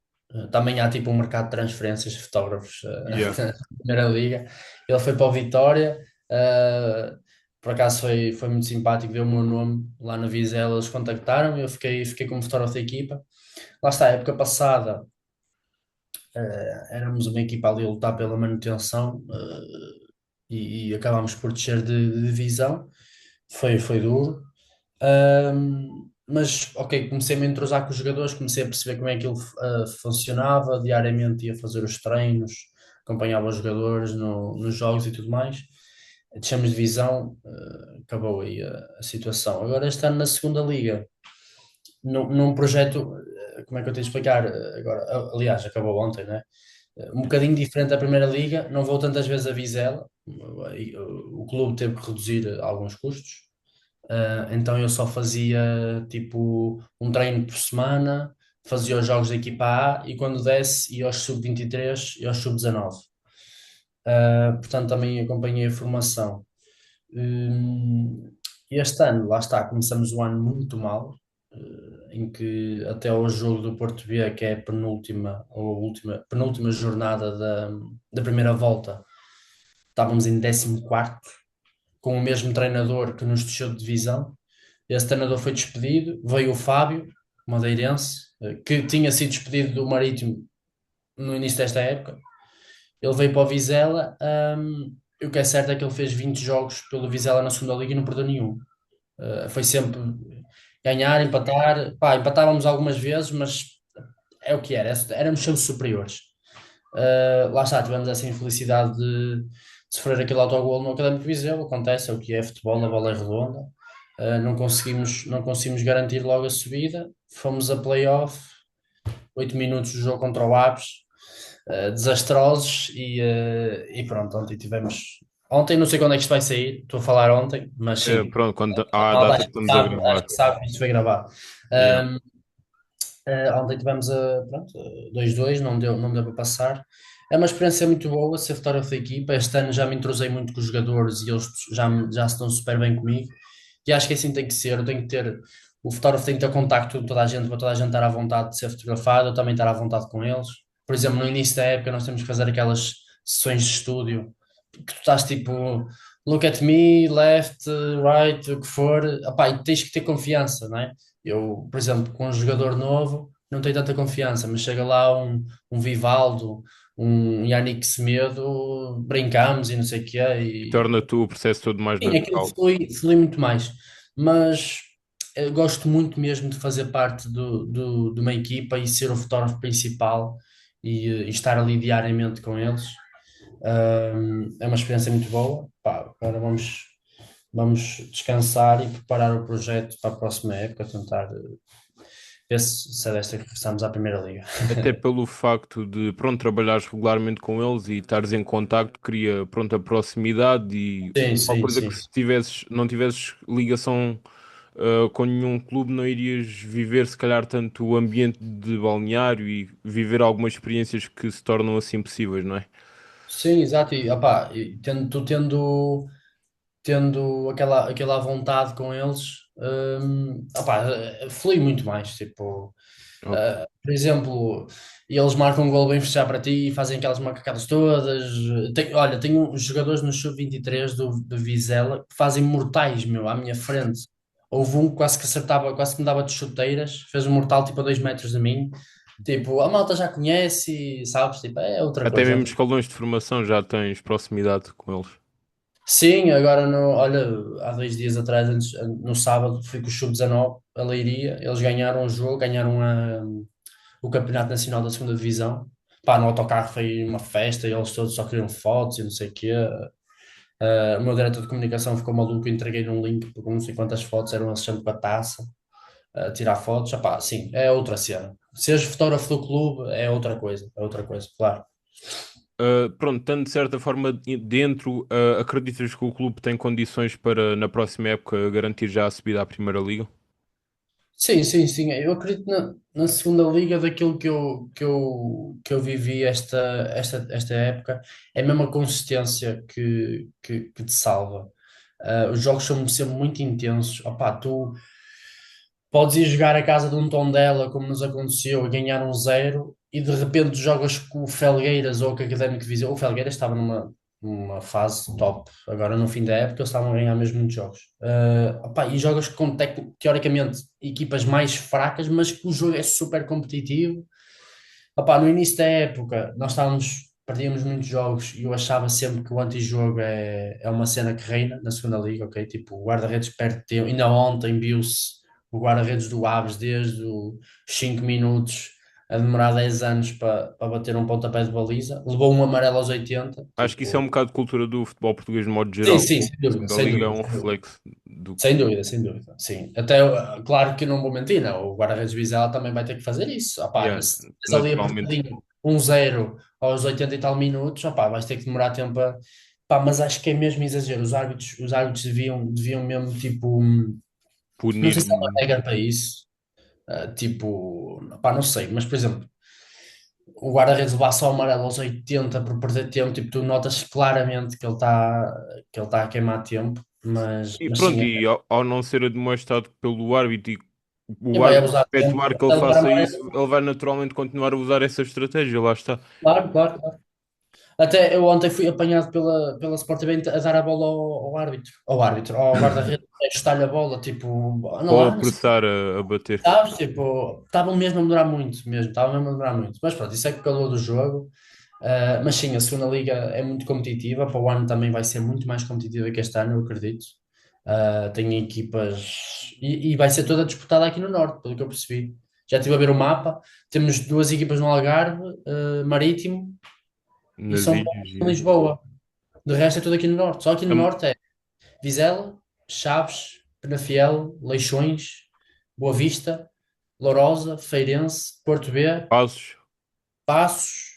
Também há tipo um mercado de transferências de fotógrafos Yeah. na Primeira Liga. Ele foi para o Vitória. eh, por acaso foi muito simpático, deu o meu nome lá na Vizela, eles contactaram-me, eu fiquei como fotógrafo da equipa. Lá está, a época passada. Éramos uma equipa ali a lutar pela manutenção, e acabámos por descer de divisão. Foi duro. Mas, ok, comecei-me a entrosar com os jogadores, comecei a perceber como é que aquilo funcionava. Diariamente ia fazer os treinos, acompanhava os jogadores nos jogos e tudo mais. Descemos de divisão, acabou aí a situação. Agora, este ano na segunda liga, num projeto, como é que eu tenho de explicar? Agora, aliás, acabou ontem, né? Um bocadinho diferente da Primeira Liga, não vou tantas vezes a Vizela, o clube teve que reduzir alguns custos. Então eu só fazia tipo um treino por semana, fazia os jogos da equipa A e quando desse ia aos sub-23 e aos sub-19. Portanto, também acompanhei a formação. Este ano, lá está, começamos o ano muito mal, em que até ao jogo do Porto B, que é a penúltima ou penúltima jornada da primeira volta, estávamos em 14º, com o mesmo treinador que nos desceu de divisão. Esse treinador foi despedido, veio o Fábio, madeirense, que tinha sido despedido do Marítimo no início desta época. Ele veio para o Vizela, e o que é certo é que ele fez 20 jogos pelo Vizela na segunda liga e não perdeu nenhum. Foi sempre ganhar, empatar. Pá, empatávamos algumas vezes, mas é o que era, éramos sempre superiores. Lá está, tivemos essa infelicidade de sofrer aquele autogol no Académico de Viseu, acontece, é o que é futebol, a bola é redonda. Não conseguimos garantir logo a subida, fomos a play-off, 8 minutos do jogo contra o Aves, desastrosos e pronto, ontem não sei quando é que isto vai sair, estou a falar ontem, mas sim, Pronto, quando, há a a malta data acho que que estamos a sabe, acho gravar. que sabe que isto foi gravado. Yeah. Ontem tivemos pronto, 2-2, não deu para passar. É uma experiência muito boa ser fotógrafo da equipa. Este ano já me entrosei muito com os jogadores e eles já se dão super bem comigo. E acho que assim tem que ser. O fotógrafo tem que ter contacto com toda a gente, para toda a gente estar à vontade de ser fotografado, eu também estar à vontade com eles. Por exemplo, no início da época, nós temos que fazer aquelas sessões de estúdio que tu estás tipo, look at me, left, right, o que for, opá, e tens que ter confiança, não é? Eu, por exemplo, com um jogador novo, não tenho tanta confiança, mas chega lá um Vivaldo, um Yannick Semedo, brincamos e não sei o quê, E e torna-te o processo todo mais sim, aquilo natural. flui muito mais. Mas eu gosto muito mesmo de fazer parte de uma equipa e ser o fotógrafo principal e estar ali diariamente com eles. É uma experiência muito boa. Pá, agora vamos descansar e preparar o projeto para a próxima época, tentar ver se é desta que regressamos à Primeira Liga. Até pelo facto de, pronto, trabalhares regularmente com eles e estares em contacto, cria, pronto, a proximidade e Sim, uma sim, coisa que sim. se não tivesses ligação com nenhum clube, não irias viver, se calhar, tanto o ambiente de balneário e viver algumas experiências que se tornam assim possíveis, não é? Sim, exato. E, opá, e tendo aquela vontade com eles, opá, flui muito mais. Tipo, Ok. por exemplo, eles marcam um gol bem fechado para ti e fazem aquelas macacadas todas. Olha, tenho uns jogadores no sub-23 do Vizela que fazem mortais, meu, à minha frente. Houve um que quase que acertava, quase que me dava de chuteiras, fez um mortal tipo a 2 metros de mim. Tipo, a malta já conhece, sabes? Tipo, é outra Até coisa. mesmo escalões de formação já tens proximidade com eles. Sim, agora olha, há 2 dias atrás, no sábado, fui com o Sub-19 a Leiria, eles ganharam o jogo, ganharam o Campeonato Nacional da Segunda Divisão. Pá, no autocarro foi uma festa, e eles todos só queriam fotos e não sei o quê. O meu diretor de comunicação ficou maluco, entreguei-lhe um link com não sei quantas fotos, eram eles sempre com a taça, a tirar fotos. Pá, sim, é outra cena. Seres fotógrafo do clube é outra coisa, claro. Pronto, estando de certa forma dentro, acreditas que o clube tem condições para na próxima época garantir já a subida à Primeira Liga? Sim, sim, sim. Eu acredito na segunda liga daquilo que eu vivi esta época. É a mesma consistência que te salva. Os jogos são sempre muito intensos. Opá, tu podes ir jogar a casa de um Tondela, como nos aconteceu, e ganhar um zero, e de repente jogas com o Felgueiras ou com o Académico de Viseu. O Felgueiras estava numa fase top. Agora, no fim da época, eles estavam a ganhar mesmo muitos jogos. Opá, e jogas com, teoricamente, equipas mais fracas, mas que o jogo é super competitivo. Opá, no início da época, perdíamos muitos jogos e eu achava sempre que o antijogo é uma cena que reina na segunda liga, ok? Tipo, o guarda-redes perde tempo. Ainda ontem viu-se o guarda-redes do Aves desde os 5 minutos a demorar 10 anos para bater um pontapé de baliza. Levou um amarelo aos 80. Acho que isso é um Tipo, bocado de cultura do futebol português de modo sim, geral. sim, sem A dúvida, segunda sem liga é dúvida, um sem dúvida. reflexo do que. Sem dúvida, sem dúvida, sim. Até, claro que não vou mentir, não. O guarda-redes Vizela também vai ter que fazer isso. Opá, Yeah, se tens ali naturalmente. apertadinho. 1-0 aos 80 e tal minutos, opá, vais ter que demorar tempo a. Pá, mas acho que é mesmo exagero. Os árbitros deviam mesmo, tipo, não Punir. sei se há uma regra para isso, tipo, pá, não sei, mas por exemplo, o guarda-redes levar só o amarelo aos 80 por perder tempo, tipo, tu notas claramente que ele tá a queimar tempo, mas, E mas pronto, sim, e ao não ser admoestado pelo árbitro e e o vai árbitro abusar de tempo efetuar que ele para levar faça isso, amarelo. ele vai naturalmente continuar a usar essa estratégia, lá está. Claro, claro, claro. Até eu ontem fui apanhado pela Sport TV a dar a bola ao guarda-redes, a chutar-lhe a bola, tipo, não Ou há, apressar a bater. sabes, tipo, estavam mesmo a demorar muito, mesmo, estavam mesmo a demorar muito. Mas pronto, isso é que calor do jogo. Mas sim, a segunda liga é muito competitiva, para o ano também vai ser muito mais competitiva que este ano, eu acredito. Tem equipas e vai ser toda disputada aqui no Norte, pelo que eu percebi. Já estive a ver o mapa, temos duas equipas no Algarve, Marítimo e Nas São Paulo ilhas. e Lisboa. De resto é tudo aqui no Norte. Só aqui no Am- Norte é Vizela, Chaves, Penafiel, Leixões, Boa Vista, Lourosa, Feirense, Porto B, Passos. Passos.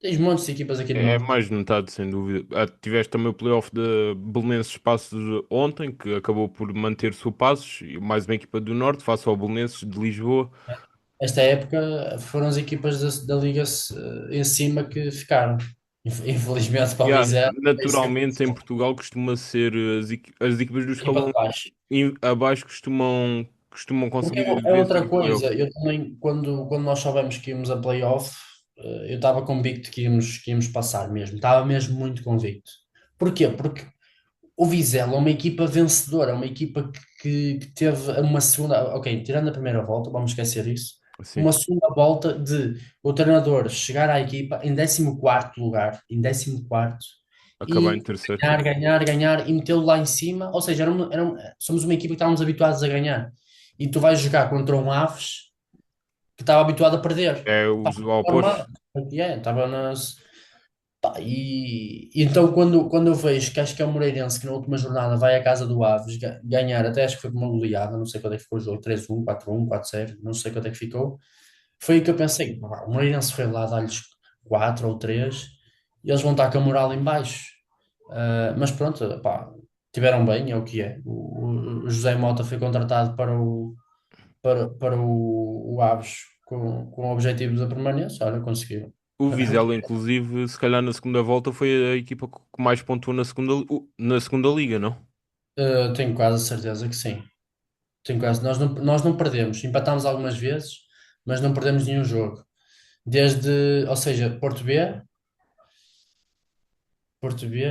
Tens montes de equipas aqui no É Norte. mais de metade, sem dúvida. Tiveste também o playoff de Belenenses Passos ontem, que acabou por manter-se o Passos, e mais uma equipa do Norte, face ao Belenenses de Lisboa. Esta época foram as equipas da Liga em cima que ficaram. Infelizmente para o Yeah, Vizela, é isso que naturalmente em aconteceu. Portugal costuma ser as equipas do Equipa escalão de baixo. abaixo costumam Porque conseguir é vencer outra o playoff. coisa, eu também, quando nós soubemos que íamos a playoff, eu estava convicto que íamos passar mesmo, estava mesmo muito convicto. Porquê? Porque o Vizela é uma equipa vencedora, é uma equipa que teve uma segunda, ok, tirando a primeira volta, vamos esquecer isso, Assim, uma segunda volta de o treinador chegar à equipa em 14º lugar, em 14º, acabar em e terceiro. ganhar, ganhar, ganhar e metê-lo lá em cima, ou seja, somos uma equipa que estávamos habituados a ganhar, e tu vais jogar contra um Aves que estava habituado a perder. É Pá, os normal, opostos. estava nas. Pá, e então quando eu vejo que acho que é o Moreirense que na última jornada vai à casa do Aves ganhar, até acho que foi com uma goleada, não sei quando é que ficou o jogo, 3-1, 4-1, 4-0, não sei quanto é que ficou. Foi aí que eu pensei, pá, o Moreirense foi lá dar-lhes 4 ou 3 e eles vão estar com a moral em baixo. Mas pronto, pá, tiveram bem, é o que é. O José Mota foi contratado para o Aves com o objetivo da permanência, olha, conseguiram. O Vizela, inclusive, se calhar na segunda volta foi a equipa que mais pontuou na segunda liga, não? Tenho quase a certeza que sim. Tenho quase. Nós não perdemos. Empatámos algumas vezes, mas não perdemos nenhum jogo. Ou seja, Porto B,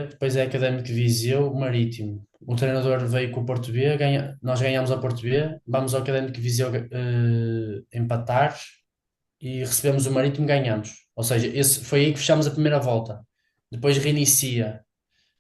depois é Académico de Viseu, Marítimo. O treinador veio com o Porto B, nós ganhamos ao Porto B, vamos ao Académico de Viseu empatar e recebemos o Marítimo, ganhamos. Ou seja, foi aí que fechamos a primeira volta. Depois reinicia.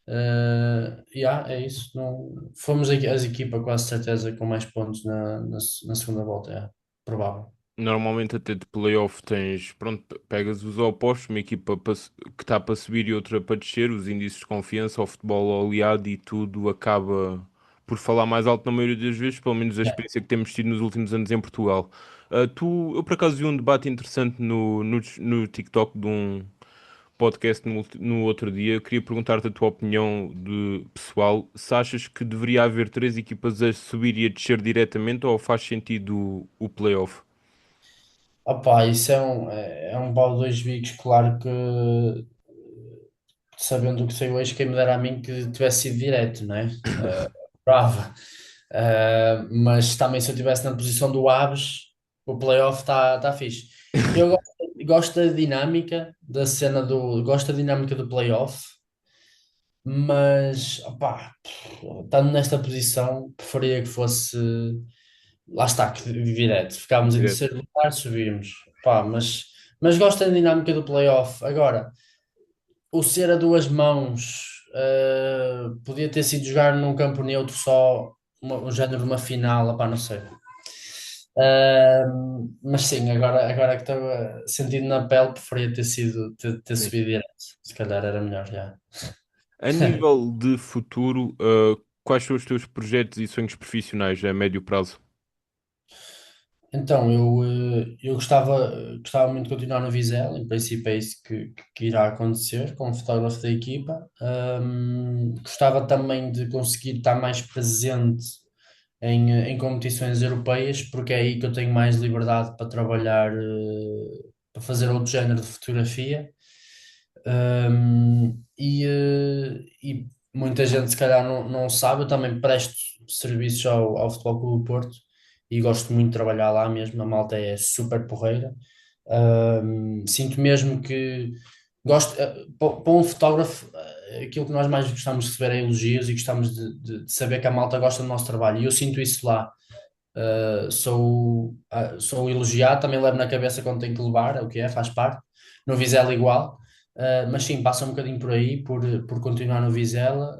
É isso. Não, fomos as equipa, quase certeza, com mais pontos na segunda volta. É provável. Normalmente até de playoff tens, pronto, pegas os opostos, uma equipa que está para subir e outra para descer, os índices de confiança, o futebol oleado e tudo acaba por falar mais alto na maioria das vezes, pelo menos a É. experiência que temos tido nos últimos anos em Portugal. Eu por acaso vi um debate interessante no TikTok de um podcast no outro dia. Eu queria perguntar-te a tua opinião de pessoal, se achas que deveria haver três equipas a subir e a descer diretamente ou faz sentido o playoff? Opa, isso é um pau de dois bicos, claro que sabendo o que sei hoje, quem me dera a mim que tivesse sido direto, não é? Brava. Mas também se eu estivesse na posição do Aves, o playoff está fixe. Eu gosto da dinâmica da cena gosto da dinâmica do playoff, mas opá, estando nesta posição, preferia que fosse. Lá está, que direto. Ficámos em Direto. terceiro lugar, subimos. Pá, mas gosto da dinâmica do playoff. Agora, o ser a duas mãos, podia ter sido jogar num campo neutro só, um género de uma final, pá, não sei. Mas sim, agora que estava sentindo na pele, preferia ter Sim. subido direto. Se calhar era melhor já. A nível de futuro, quais são os teus projetos e sonhos profissionais a médio prazo? Então, eu gostava muito de continuar no Vizela, em princípio é isso que irá acontecer como fotógrafo da equipa. Gostava também de conseguir estar mais presente em competições europeias, porque é aí que eu tenho mais liberdade para trabalhar, para fazer outro género de fotografia. E muita gente se calhar não sabe, eu também presto serviços ao Futebol Clube do Porto e gosto muito de trabalhar lá mesmo, a malta é super porreira. Sinto mesmo que gosto, para um fotógrafo, aquilo que nós mais gostamos de receber é elogios e gostamos de saber que a malta gosta do nosso trabalho, e eu sinto isso lá. Sou elogiado, também levo na cabeça quando tenho que levar, é o que é, faz parte. No Vizela igual. Mas sim, passa um bocadinho por aí, por continuar no Vizela,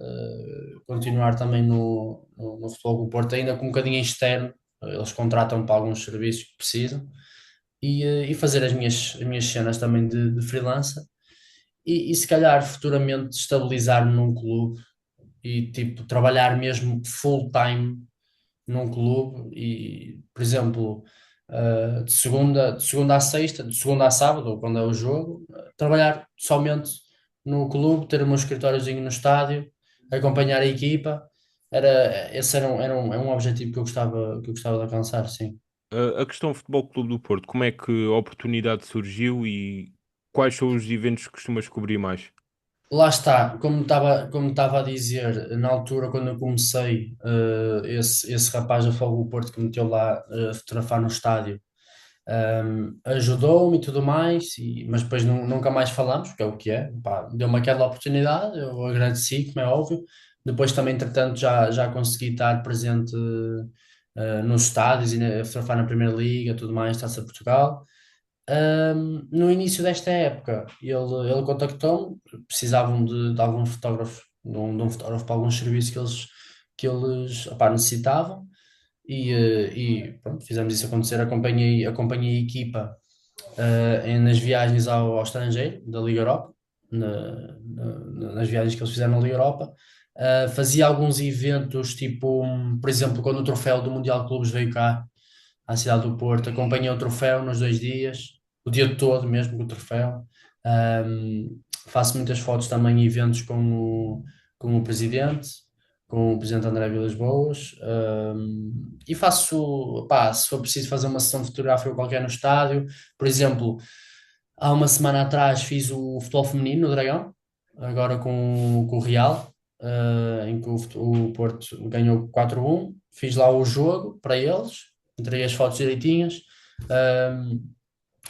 continuar também no Futebol do Porto, ainda com um bocadinho externo. Eles contratam para alguns serviços que precisam, e fazer as minhas cenas também de freelancer, e se calhar futuramente estabilizar-me num clube e tipo trabalhar mesmo full time num clube e, por exemplo, de segunda à sexta, de segunda a sábado, ou quando é o jogo, trabalhar somente no clube, ter o meu escritóriozinho no estádio, acompanhar a equipa. Esse é um objetivo que eu gostava de alcançar, sim. A questão Futebol Clube do Porto, como é que a oportunidade surgiu e quais são os eventos que costumas cobrir mais? Lá está, como estava a dizer, na altura quando eu comecei, esse rapaz da Fogo do Porto que me meteu lá a fotografar no estádio, ajudou-me e tudo mais, mas depois nunca mais falamos, que é o que é. Pá, deu-me aquela oportunidade, eu agradeci, como é óbvio. Depois também, entretanto, já consegui estar presente nos estádios e a fotografar na Primeira Liga, tudo mais, Taça de Portugal. No início desta época, ele contactou-me, precisavam de algum fotógrafo, de um fotógrafo para alguns serviços que eles opá, necessitavam. E pronto, fizemos isso acontecer. Acompanhei a equipa nas viagens ao estrangeiro da Liga Europa, nas viagens que eles fizeram na Liga Europa. Fazia alguns eventos, tipo, por exemplo, quando o troféu do Mundial de Clubes veio cá à cidade do Porto, acompanhei o troféu nos 2 dias, o dia todo mesmo com o troféu. Faço muitas fotos também em eventos com o presidente, com o presidente André Vilas-Boas, e faço, pá, se for preciso fazer uma sessão fotográfica qualquer no estádio, por exemplo, há uma semana atrás fiz o futebol feminino no Dragão, agora com o Real, em que o Porto ganhou 4-1. Fiz lá o jogo para eles, entreguei as fotos direitinhas. Um,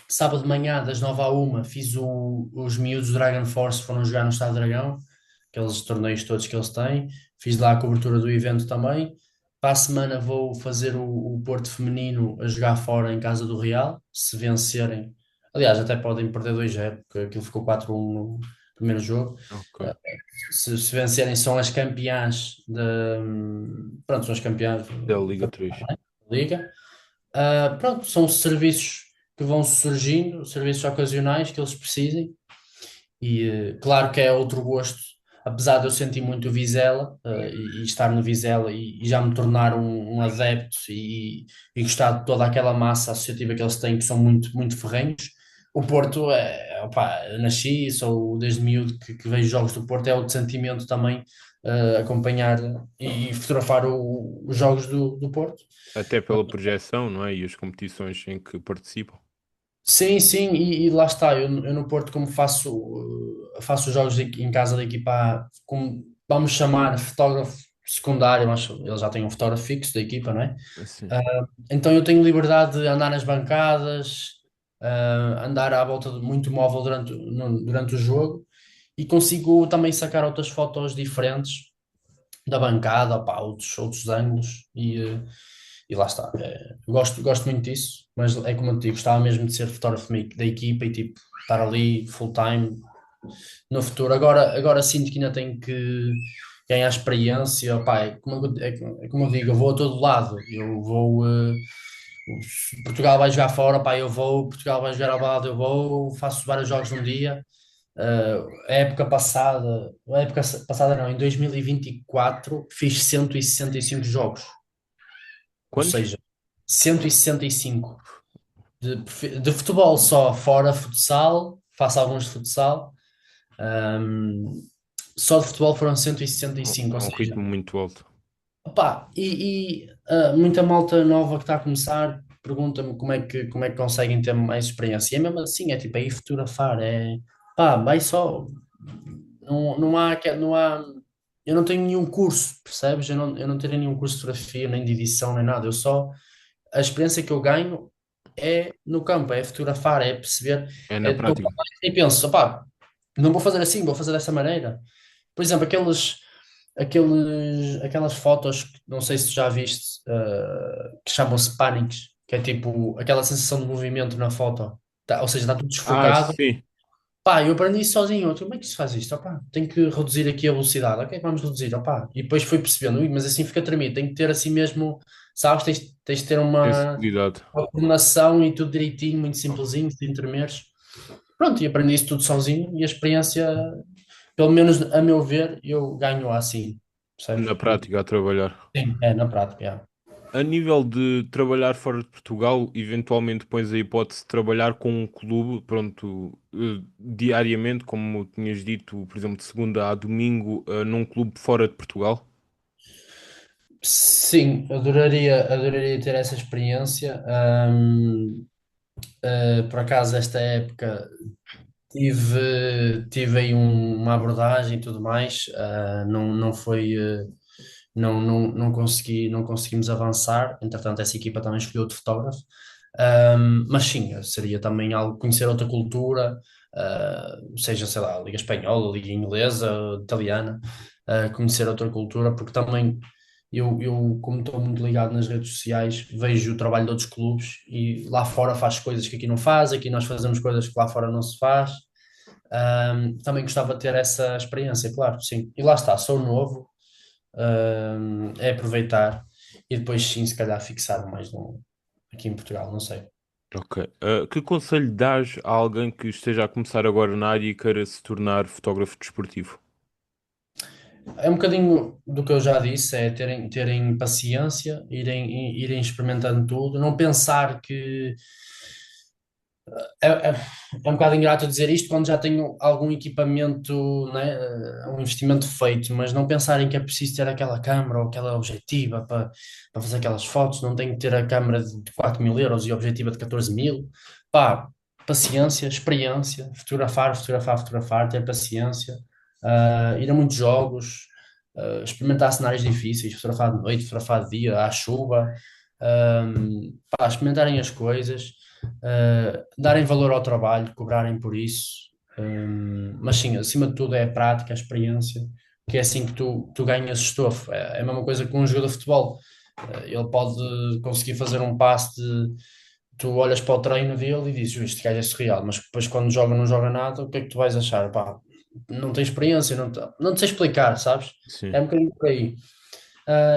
Sábado de manhã, das 9 à 1, fiz os miúdos do Dragon Force, foram jogar no Estado Dragão, aqueles torneios todos que eles têm. Fiz lá a cobertura do evento também. Para a semana vou fazer o Porto Feminino a jogar fora em casa do Real, se vencerem. Aliás, até podem perder 2-0, porque aquilo ficou 4-1 no primeiro jogo. Ok. Uh, se vencerem, são as campeãs pronto, são as campeãs Da Liga 3. da Liga. Pronto, são serviços que vão surgindo, serviços ocasionais que eles precisem, e claro que é outro gosto, apesar de eu sentir muito o Vizela, e estar no Vizela e já me tornar um adepto, e gostar de toda aquela massa associativa que eles têm, que são muito, muito ferrenhos. O Porto, opá, eu nasci, sou desde miúdo que vejo jogos do Porto, é outro sentimento também, acompanhar e fotografar os jogos do Porto. Até pela projeção, não é? E as competições em que participam. Sim, sim, e lá está. Eu no Porto, como faço os jogos em casa da equipa, como vamos chamar fotógrafo secundário, mas eles já têm um fotógrafo fixo da equipa, não é? Assim. Ah, então eu tenho liberdade de andar nas bancadas, andar à volta muito móvel durante o jogo, e consigo também sacar outras fotos diferentes da bancada, opá, outros ângulos, e lá está. Gosto muito disso, mas é como eu te digo, gostava mesmo de ser fotógrafo da equipa e tipo, estar ali full time no futuro. Agora sinto que ainda tenho que ganhar experiência. Opá, é como eu digo, eu vou a todo lado. Eu vou. Portugal vai jogar fora, pá, eu vou. Portugal vai jogar ao lado, eu vou. Faço vários jogos num dia. A época passada não, em 2024 fiz 165 jogos, ou Quantos? seja, 165. De futebol só, fora futsal, faço alguns de futsal. ahm, Só de futebol foram 165, ou É um seja, ritmo muito alto. opá, muita malta nova que está a começar pergunta-me como é que conseguem ter mais experiência. E é mesmo assim, é tipo, aí fotografar, pá, vai só, não há, eu não tenho nenhum curso, percebes? Eu não tenho nenhum curso de fotografia, nem de edição, nem nada, a experiência que eu ganho é no campo, é fotografar, é perceber, É na é de prática. e penso, opá, não vou fazer assim, vou fazer desta maneira. Por exemplo, aquelas fotos, não sei se tu já viste, que chamam-se pânicos, que é tipo aquela sensação de movimento na foto. Ou seja, está tudo Ah, desfocado. sim. Pá, eu aprendi isso sozinho. Como é que se faz isto? Opá, tenho que reduzir aqui a velocidade. Ok, vamos reduzir. Opá. E depois fui percebendo, ui, mas assim fica tremido. Tem que ter assim mesmo, sabes? Tens de ter uma, Sensibilidade. uma coordenação e tudo direitinho, muito simplesinho, sem tremeres. Pronto, e aprendi isso tudo sozinho e a experiência, pelo menos a meu ver, eu ganho assim, Na percebes? prática, a trabalhar. Sim, é na prática, é. A nível de trabalhar fora de Portugal, eventualmente pões a hipótese de trabalhar com um clube, pronto, diariamente, como tinhas dito, por exemplo, de segunda a domingo, num clube fora de Portugal? Sim, adoraria ter essa experiência. Por acaso, esta época tive aí uma abordagem e tudo mais. Não foi, não consegui, não conseguimos avançar. Entretanto, essa equipa também escolheu outro fotógrafo. Mas sim, seria também algo, conhecer outra cultura, seja, sei lá, Liga Espanhola, Liga Inglesa, Italiana, conhecer outra cultura, porque também eu, como estou muito ligado nas redes sociais, vejo o trabalho de outros clubes e lá fora faz coisas que aqui não faz, aqui nós fazemos coisas que lá fora não se faz. Também gostava de ter essa experiência, claro, sim. E lá está, sou novo, é aproveitar e depois sim, se calhar fixar mais aqui em Portugal, não sei. Ok. Que conselho dás a alguém que esteja a começar agora na área e queira se tornar fotógrafo desportivo? É um bocadinho do que eu já disse, é terem paciência, irem experimentando tudo, não pensar que é um bocado ingrato dizer isto quando já tenho algum equipamento, né, um investimento feito, mas não pensarem que é preciso ter aquela câmara ou aquela objetiva para fazer aquelas fotos, não tenho que ter a câmara de 4.000 euros e a objetiva de 14.000. Pá, paciência, experiência, fotografar, fotografar, fotografar, ter paciência, ir a muitos jogos, experimentar cenários difíceis, fotografar de noite, fotografar de dia, à chuva, pá, experimentarem as coisas, darem valor ao trabalho, cobrarem por isso. Mas sim, acima de tudo é a prática, a experiência, que é assim que tu ganhas estofo. É a mesma coisa que um jogador de futebol. Ele pode conseguir fazer um passe de. Tu olhas para o treino dele e dizes, este gajo é surreal, mas depois quando joga não joga nada, o que é que tu vais achar? Pá, não tem experiência, não te sei explicar, sabes? Sim. É um bocadinho por aí.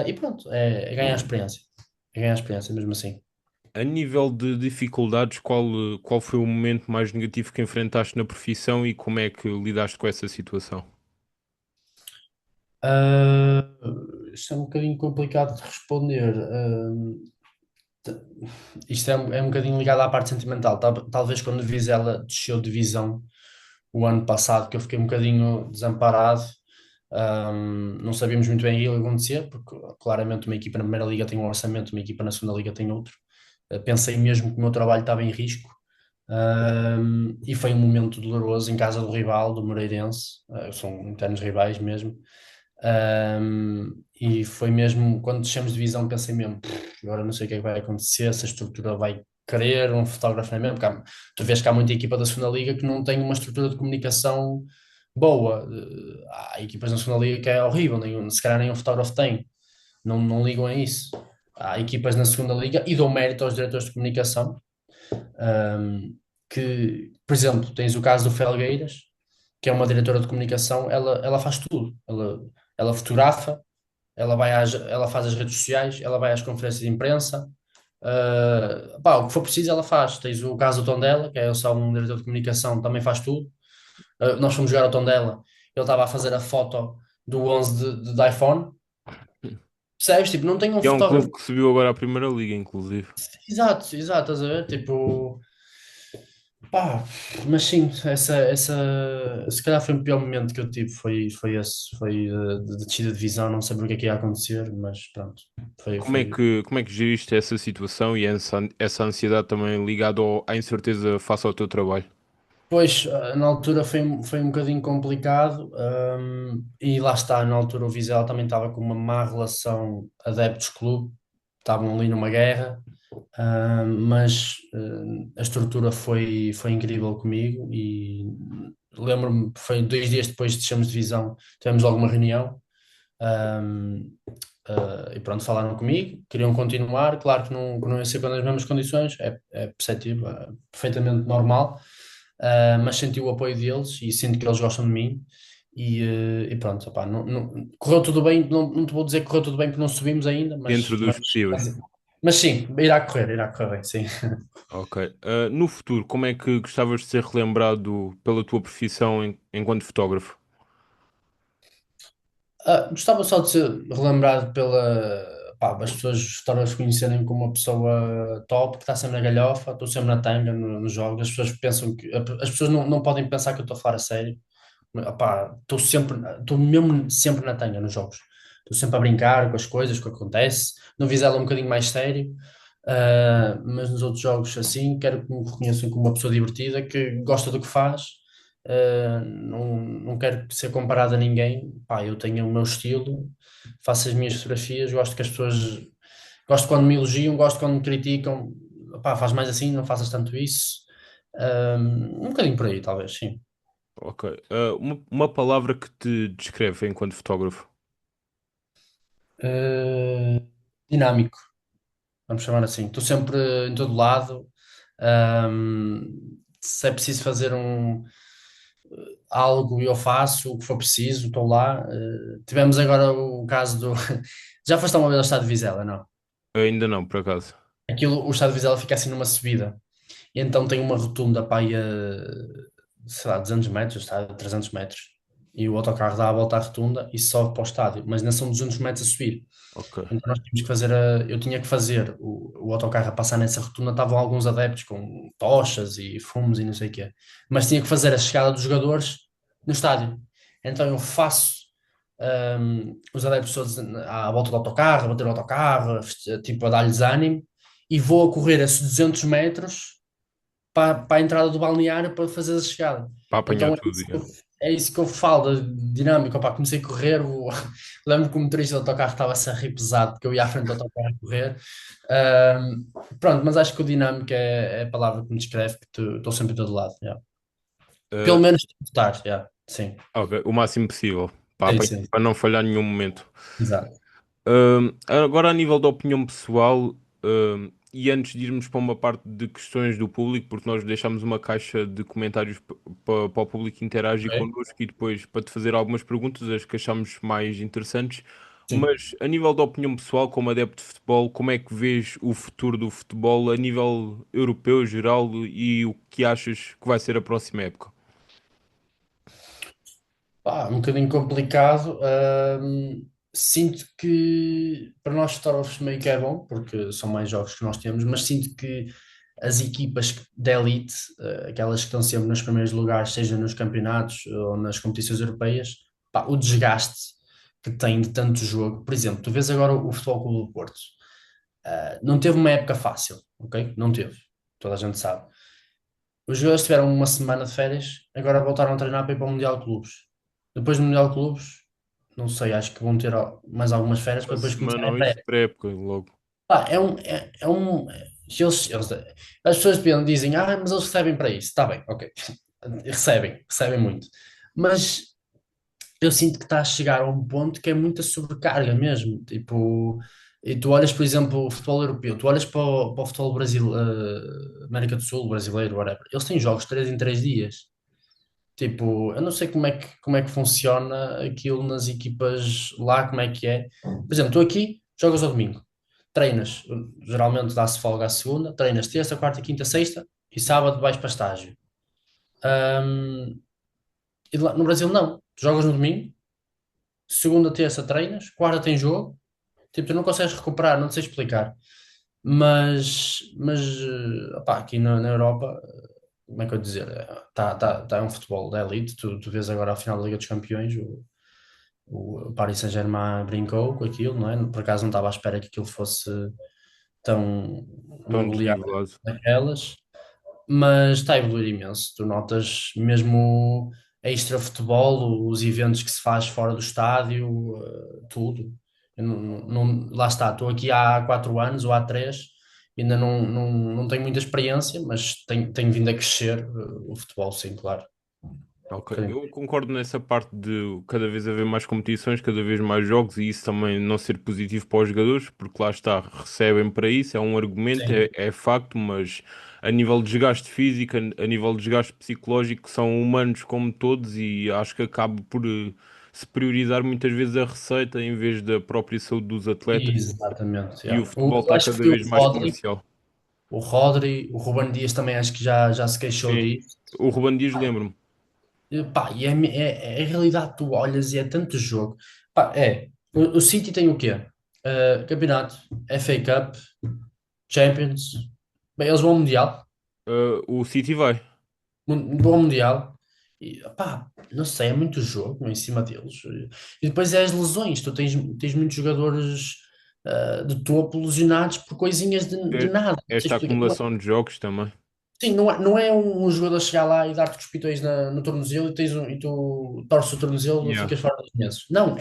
E pronto, é ganhar experiência. É ganhar experiência mesmo assim. A nível de dificuldades, qual foi o momento mais negativo que enfrentaste na profissão e como é que lidaste com essa situação? Ah, Isto é um bocadinho complicado de responder. T- Isto é um bocadinho ligado à parte sentimental. Talvez quando o Vizela desceu de divisão o ano passado, que eu fiquei um bocadinho desamparado. Não sabíamos muito bem o que ia acontecer, porque claramente uma equipa na primeira liga tem um orçamento, uma equipa na segunda liga tem outro. Pensei mesmo que o meu trabalho estava em risco. E foi um momento doloroso em casa do rival, do Moreirense. São internos rivais mesmo. E foi mesmo, quando descemos de divisão, pensei mesmo, agora não sei o que é que vai acontecer, se a estrutura vai querer um fotógrafo, não é mesmo? Tu vês que há muita equipa da segunda liga que não tem uma estrutura de comunicação boa. Há equipas na segunda liga que é horrível, se calhar nem um fotógrafo tem, não ligam a isso. Há equipas na segunda liga, e dou mérito aos diretores de comunicação, um, que, por exemplo, tens o caso do Felgueiras, que é uma diretora de comunicação, ela faz tudo. Ela fotografa, ela faz as redes sociais, ela vai às conferências de imprensa, pá, o que for preciso ela faz. Tens o caso do Tondela, que é só um diretor de comunicação, também faz tudo. Nós fomos jogar ao Tondela, ele estava a fazer a foto do 11 de iPhone, Percebes? Tipo, não tenho um E é um clube fotógrafo. que subiu agora à Primeira Liga, inclusive. Exato, exato, estás a ver? Tipo, pá, mas sim, se calhar foi o pior momento que eu tive, foi esse, foi de descida de divisão, não saber o que é que ia acontecer, mas pronto, foi. Como é que geriste essa situação e essa ansiedade também ligada à incerteza face ao teu trabalho? Pois, na altura foi um bocadinho complicado, e lá está, na altura o Vizela também estava com uma má relação adeptos-clube, estavam ali numa guerra, mas a estrutura foi incrível comigo e lembro-me, foi 2 dias depois de descermos de divisão, tivemos alguma reunião, um, e pronto, falaram comigo, queriam continuar, claro que não ia ser nas mesmas condições, é perceptível, é perfeitamente normal, mas senti o apoio deles e sinto que eles gostam de mim. E pronto, opá, correu tudo bem. Não te vou dizer que correu tudo bem porque não subimos ainda, Dentro dos possíveis. mas sim, irá correr bem, sim. Ok. No futuro, como é que gostavas de ser relembrado pela tua profissão enquanto fotógrafo? Gostava só de ser relembrado as pessoas tornam-se conhecerem como uma pessoa top, que está sempre na galhofa, estou sempre na tanga nos jogos. As pessoas pensam as pessoas não podem pensar que eu estou a falar a sério. Estou mesmo sempre na tanga nos jogos. Estou sempre a brincar com as coisas, com o que acontece. No Vizela é um bocadinho mais sério, mas nos outros jogos assim, quero que me reconheçam como uma pessoa divertida, que gosta do que faz. Não quero ser comparado a ninguém. Pá, eu tenho o meu estilo, faço as minhas fotografias, gosto que as pessoas, gosto quando me elogiam, gosto quando me criticam. Pá, faz mais assim, não faças tanto isso. Um bocadinho por aí, talvez, sim. Ok. Uma palavra que te descreve enquanto fotógrafo. Uh, Dinâmico, vamos chamar assim. Estou sempre em todo lado. Se é preciso fazer algo, eu faço o que for preciso, estou lá. Tivemos agora o caso do. Já foste uma vez ao Estado de Vizela, não? Ainda não, por acaso. O Estado de Vizela fica assim numa subida. E então tem uma rotunda para aí a, sei lá, 200 metros, está a 300 metros. E o autocarro dá a volta à rotunda e sobe para o estádio. Mas ainda são 200 metros a subir. Ok. Então nós tínhamos que fazer eu tinha que fazer o autocarro a passar nessa rotunda, estavam alguns adeptos com tochas e fumos e não sei o quê, mas tinha que fazer a chegada dos jogadores no estádio. Então eu faço os adeptos todos à volta do autocarro, a bater o autocarro, tipo a dar-lhes ânimo, e vou a correr esses 200 metros para a entrada do balneário para fazer a chegada. Para apanhar Então tudo, yeah. é isso que eu falo, da dinâmica. Opá, comecei a correr, lembro que o motorista do autocarro estava-se a rir pesado porque eu ia à frente do autocarro a correr. Ahm, Pronto, mas acho que o dinâmico é a palavra que me descreve, que estou sempre em todo lado. Yeah. Uh, Pelo menos tentar, yeah. Sim, ok, o máximo possível. sim, sim, Para não falhar nenhum momento. exato. Agora, a nível da opinião pessoal, e antes de irmos para uma parte de questões do público, porque nós deixamos uma caixa de comentários para o público interagir Ok. connosco e depois para te fazer algumas perguntas, as que achamos mais interessantes. Sim. Mas a nível da opinião pessoal, como adepto de futebol, como é que vês o futuro do futebol a nível europeu, geral, e o que achas que vai ser a próxima época? Pá, um bocadinho complicado. Sinto que para nós fotógrafos meio que é bom, porque são mais jogos que nós temos, mas sinto que as equipas da elite, aquelas que estão sempre nos primeiros lugares, seja nos campeonatos ou nas competições europeias, pá, o desgaste que tem de tanto jogo. Por exemplo, tu vês agora o Futebol Clube do Porto. Não teve uma época fácil, ok? Não teve. Toda a gente sabe. Os jogadores tiveram uma semana de férias, agora voltaram a treinar para ir para o Mundial de Clubes. Depois do Mundial de Clubes, não sei, acho que vão ter mais algumas férias para Uma depois começar semana a ou isso, pré. pré-época, logo. Pá, as pessoas dizem, mas eles recebem para isso. Está bem, ok. Recebem muito. Mas eu sinto que está a chegar a um ponto que é muita sobrecarga mesmo. Tipo, e tu olhas, por exemplo, o futebol europeu, tu olhas para o futebol Brasil, América do Sul, brasileiro, whatever. Eles têm jogos 3 em 3 dias. Tipo, eu não sei como é que funciona aquilo nas equipas lá, como é que é. Por exemplo, tu aqui jogas ao domingo, treinas, geralmente dá-se folga à segunda, treinas terça, quarta, quinta, sexta e sábado vais para estágio. Ahm, e no Brasil não, tu jogas no domingo, segunda, terça treinas, quarta tem jogo, Tipo, tu não consegues recuperar, não te sei explicar. Mas opá, aqui na Europa, como é que eu ia dizer? Tá um futebol da elite. Tu vês agora a final da Liga dos Campeões, o Paris Saint-Germain brincou com aquilo, não é? Por acaso não estava à espera que aquilo fosse tão uma Tão goleada desnivelado. daquelas, mas está a evoluir imenso. Tu notas mesmo extra futebol, os eventos que se faz fora do estádio, tudo. Eu lá está, estou aqui há 4 anos ou há 3, ainda não tenho muita experiência, mas tenho vindo a crescer, o futebol, sim, claro. Ok, Sim. eu concordo nessa parte de cada vez haver mais competições, cada vez mais jogos e isso também não ser positivo para os jogadores, porque lá está, recebem para isso, é um argumento, Sim. é facto, mas a nível de desgaste físico, a nível de desgaste psicológico, são humanos como todos e acho que acaba por se priorizar muitas vezes a receita em vez da própria saúde dos atletas Exatamente, e o yeah. futebol Eu está acho que cada foi vez mais comercial. O Rodri, o Ruben Dias também acho que já se queixou Sim, disso. o Ruben Dias lembro-me. E, pá, é a realidade, tu olhas e é tanto jogo. Pá, o City tem o quê? Campeonato, FA Cup, Champions. Bem, eles vão ao Mundial, O City vai. vão ao Mundial. E, pá, não sei, é muito jogo em cima deles. E depois é as lesões. Tu tens muitos jogadores de topo lesionados por coisinhas de nada. Não sei Esta explicar. acumulação de jogos também. Sim, não é um jogador chegar lá e dar-te os pitões no tornozelo e tu torces o tornozelo e Yeah. ficas fora dos meses. Não,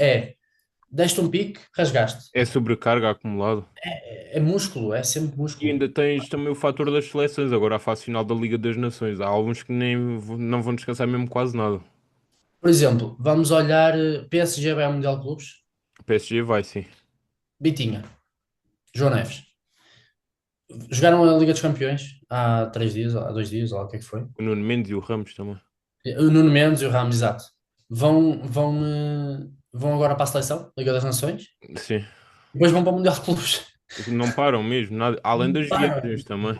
deste um pique, rasgaste. É sobrecarga acumulada. É músculo, é sempre E músculo. ainda tens também o fator das seleções, agora a fase final da Liga das Nações. Há alguns que nem não vão descansar mesmo quase nada. Por exemplo, vamos olhar, PSG vai ao Mundial de Clubes, O PSG vai sim. Bitinha, João Neves. Jogaram a Liga dos Campeões há 3 dias, há 2 dias, ou lá o que é que foi. O Nuno Mendes e o Ramos também. O Nuno Mendes e o Ramos, exato. Vão agora para a seleção, Liga das Nações, Sim. depois vão para o Mundial de Clubes. Não param mesmo, nada. Além Não das param, viagens também.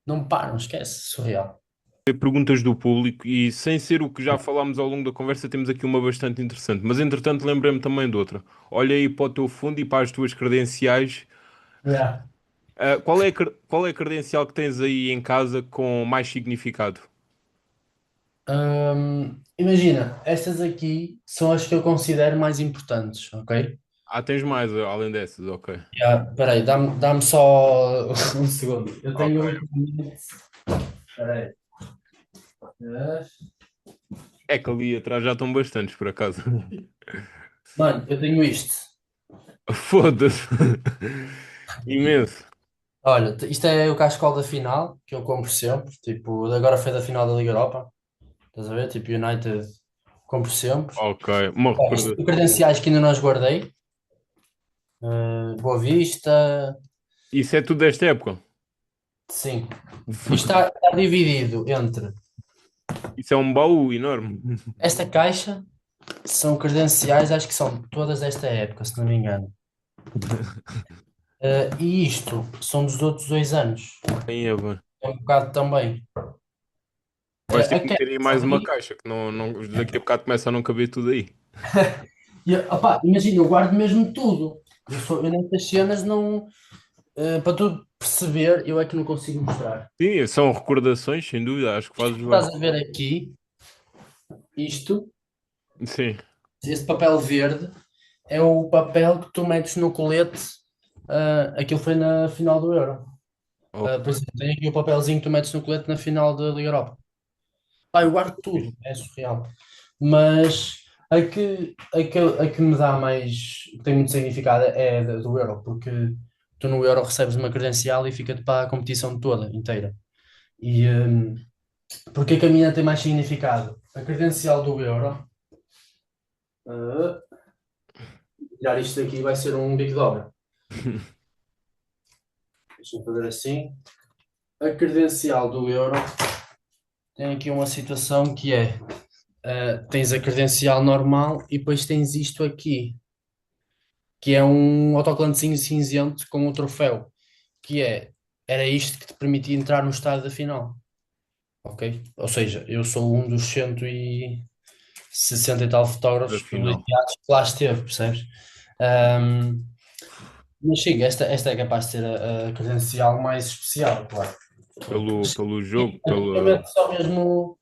não param, esquece, surreal. Perguntas do público e sem ser o que já falámos ao longo da conversa, temos aqui uma bastante interessante. Mas entretanto, lembrei-me também de outra. Olha aí para o teu fundo e para as tuas credenciais. Yeah. Qual é a credencial que tens aí em casa com mais significado? Imagina, estas aqui são as que eu considero mais importantes, ok? Ah, tens mais além dessas, ok. Yeah, espera aí, dá-me só um segundo. Eu tenho Ok. aqui. Espera aí. É que ali atrás já estão bastantes, por acaso. Mano, eu tenho isto. Foda-se. Imenso. Olha, isto é o cascol da final, que eu compro sempre. Tipo, agora foi da final da Liga Europa. Estás a ver? Tipo, United, compro sempre. Ok, uma Olha, isto recordação. são credenciais que ainda não as guardei. Boa Vista, Isso é tudo desta época. sim. Isto está dividido entre Isso é um baú enorme. esta caixa. São credenciais, acho que são todas desta época, se não me engano. E isto são dos outros 2 anos. Aí é bem. É um bocado também. Vais ter que Aquela meter aí mais uma ali. caixa, que daqui a bocado começa a não caber tudo aí. Opá, imagina, eu guardo mesmo tudo. Eu nestas cenas não. Para tu perceber, eu é que não consigo mostrar. Sim, são recordações, sem dúvida, acho que Isto fazes que bem. estás a ver aqui, isto, Sim, este papel verde, é o papel que tu metes no colete. Aquilo foi na final do Euro. Por ok. exemplo, tem aqui o papelzinho que tu metes no colete na final da Liga Europa. Pá, eu guardo tudo, é surreal. Mas a que me dá mais, que tem muito significado é do Euro, porque tu no Euro recebes uma credencial e fica-te para a competição toda, inteira. E porque é que a minha tem mais significado? A credencial do Euro, uh, tirar isto daqui vai ser um bico de obra. Deixa-me fazer assim. A credencial do Euro tem aqui uma situação que é, tens a credencial normal e depois tens isto aqui, que é um autocolantezinho cinzento com o troféu, que era isto que te permitia entrar no estádio da final, ok? Ou seja, eu sou um dos 160 e tal Da fotógrafos final. privilegiados que lá esteve, percebes? Ahm, Mas sim, esta é capaz de ser a credencial mais especial, claro. Pelo, Mas pelo sim, jogo, pela. antigamente só mesmo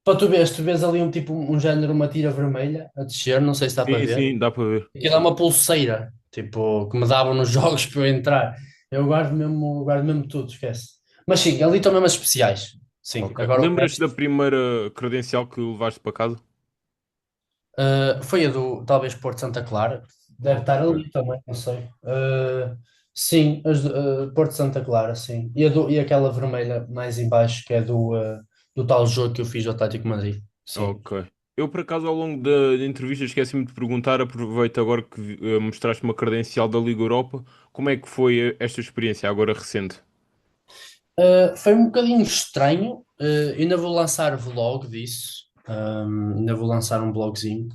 para tu vês ali um tipo, um género, uma tira vermelha a descer, não sei se dá para Sim, ver. sim, dá para ver. Aquilo é uma pulseira, tipo, que me davam nos jogos para eu entrar. Eu guardo mesmo tudo, esquece. Mas sim, ali estão mesmo as especiais. Sim, Ok. agora o Lembras-te da resto. primeira credencial que levaste para casa? Foi a do, talvez, Porto Santa Clara. Deve estar Ok. ali também, não sei. Sim, Porto Santa Clara, sim. E aquela vermelha mais em baixo, que é do tal jogo que eu fiz do Atlético Madrid. Sim. Ok. Eu, por acaso, ao longo da entrevista, esqueci-me de perguntar, aproveito agora que mostraste uma credencial da Liga Europa, como é que foi esta experiência agora recente? Foi um bocadinho estranho. Ainda vou lançar vlog disso. Ainda vou lançar um blogzinho.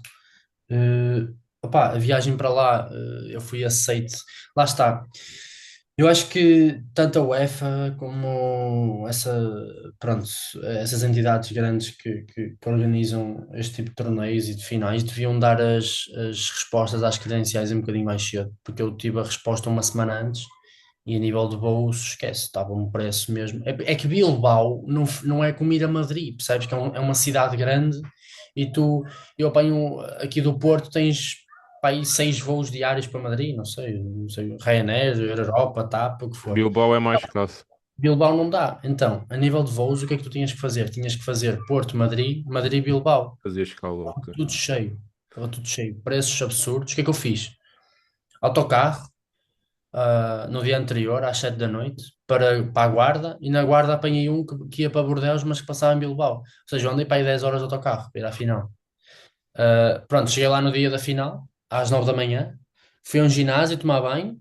Opá, a viagem para lá, eu fui aceite. Lá está. Eu acho que tanto a UEFA como pronto, essas entidades grandes que organizam este tipo de torneios e de finais deviam dar as respostas às credenciais um bocadinho mais cedo, porque eu tive a resposta uma semana antes e a nível de voos, esquece, estava um preço mesmo. É que Bilbao não é como ir a Madrid, percebes que é uma cidade grande e eu apanho aqui do Porto, tens para aí 6 voos diários para Madrid, não sei, Ryanair, Europa, TAP, o que for. Bilbao é mais classe. Bilbao não dá. Então, a nível de voos, o que é que tu tinhas que fazer? Tinhas que fazer Porto-Madrid, Madrid-Bilbao. Fazer escala, ok. Tudo cheio. Estava tudo cheio. Preços absurdos. O que é que eu fiz? Autocarro, no dia anterior, às 7 da noite, para a Guarda, e na Guarda apanhei um que ia para Bordeaux, mas que passava em Bilbao. Ou seja, eu andei para aí 10 horas de autocarro para ir à final. Pronto, cheguei lá no dia da final, às 9 da manhã, fui a um ginásio tomar banho,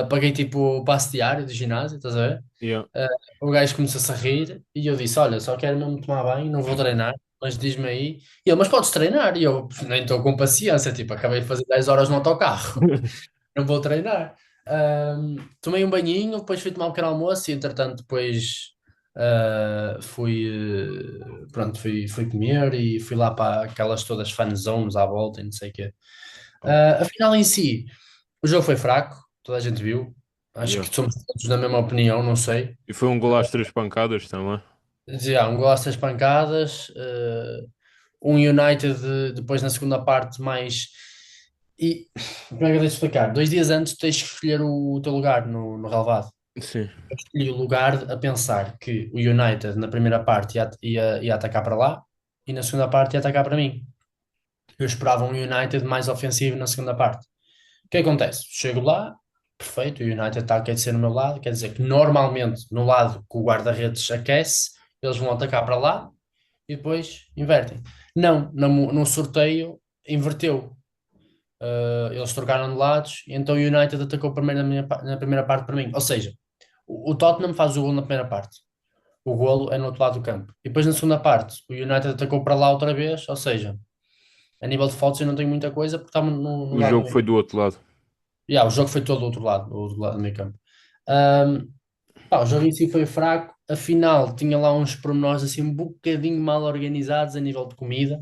paguei tipo o passe diário do ginásio, estás a ver? Yeah. Uh, o gajo começou-se a rir e eu disse: Olha, só quero mesmo tomar banho, não vou treinar, mas diz-me aí. E ele: Mas podes treinar? E eu nem estou com paciência, tipo, acabei de fazer 10 horas no autocarro, não vou treinar. Tomei um banhinho, depois fui tomar um pequeno almoço e entretanto depois pronto, fui comer e fui lá para aquelas todas fan zones à volta e não sei o quê. Ok. Afinal em si, o jogo foi fraco, toda a gente viu. Acho Yeah. que somos todos da mesma opinião, não sei. E foi um gol às três pancadas também. Dizia, um gol às 3 pancadas, um United depois na segunda parte mais. E como é que eu devo explicar? 2 dias antes tens que escolher o teu lugar no relvado. Sim. Eu escolhi o lugar a pensar que o United na primeira parte ia atacar para lá e na segunda parte ia atacar para mim. Eu esperava um United mais ofensivo na segunda parte. O que acontece? Chego lá, perfeito, o United está a aquecer no meu lado, quer dizer que normalmente no lado que o guarda-redes aquece, eles vão atacar para lá e depois invertem. Não, no sorteio inverteu. Eles trocaram de lados e então o United atacou primeiro na primeira parte para mim. Ou seja, o Tottenham faz o gol na primeira parte. O golo é no outro lado do campo. E depois na segunda parte, o United atacou para lá outra vez. Ou seja, a nível de fotos eu não tenho muita coisa porque estava no O lado do jogo meio. foi do outro lado. O jogo foi todo do outro lado do meio campo. Ahm, o jogo em si foi fraco. Afinal, tinha lá uns pormenores assim um bocadinho mal organizados a nível de comida.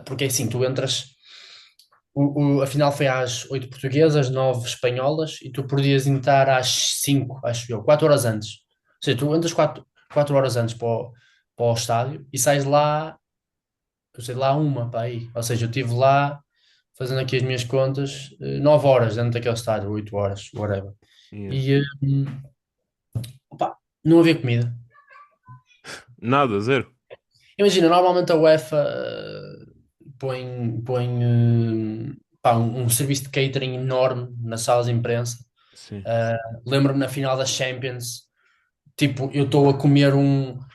Porque é assim, tu entras. A final foi às 8 portuguesas, 9 espanholas, e tu podias entrar às 5, acho eu, 4 horas antes. Ou seja, tu entras 4 horas antes para o estádio e sais lá, eu sei lá, uma para aí. Ou seja, eu estive lá, fazendo aqui as minhas contas, 9 horas dentro daquele estádio, 8 horas, whatever. Yeah. E opá, não havia comida. Nada, zero. Imagina, normalmente a UEFA põe pá, um serviço de catering enorme nas salas de imprensa. Sim. Lembro-me na final da Champions, tipo, eu estou a comer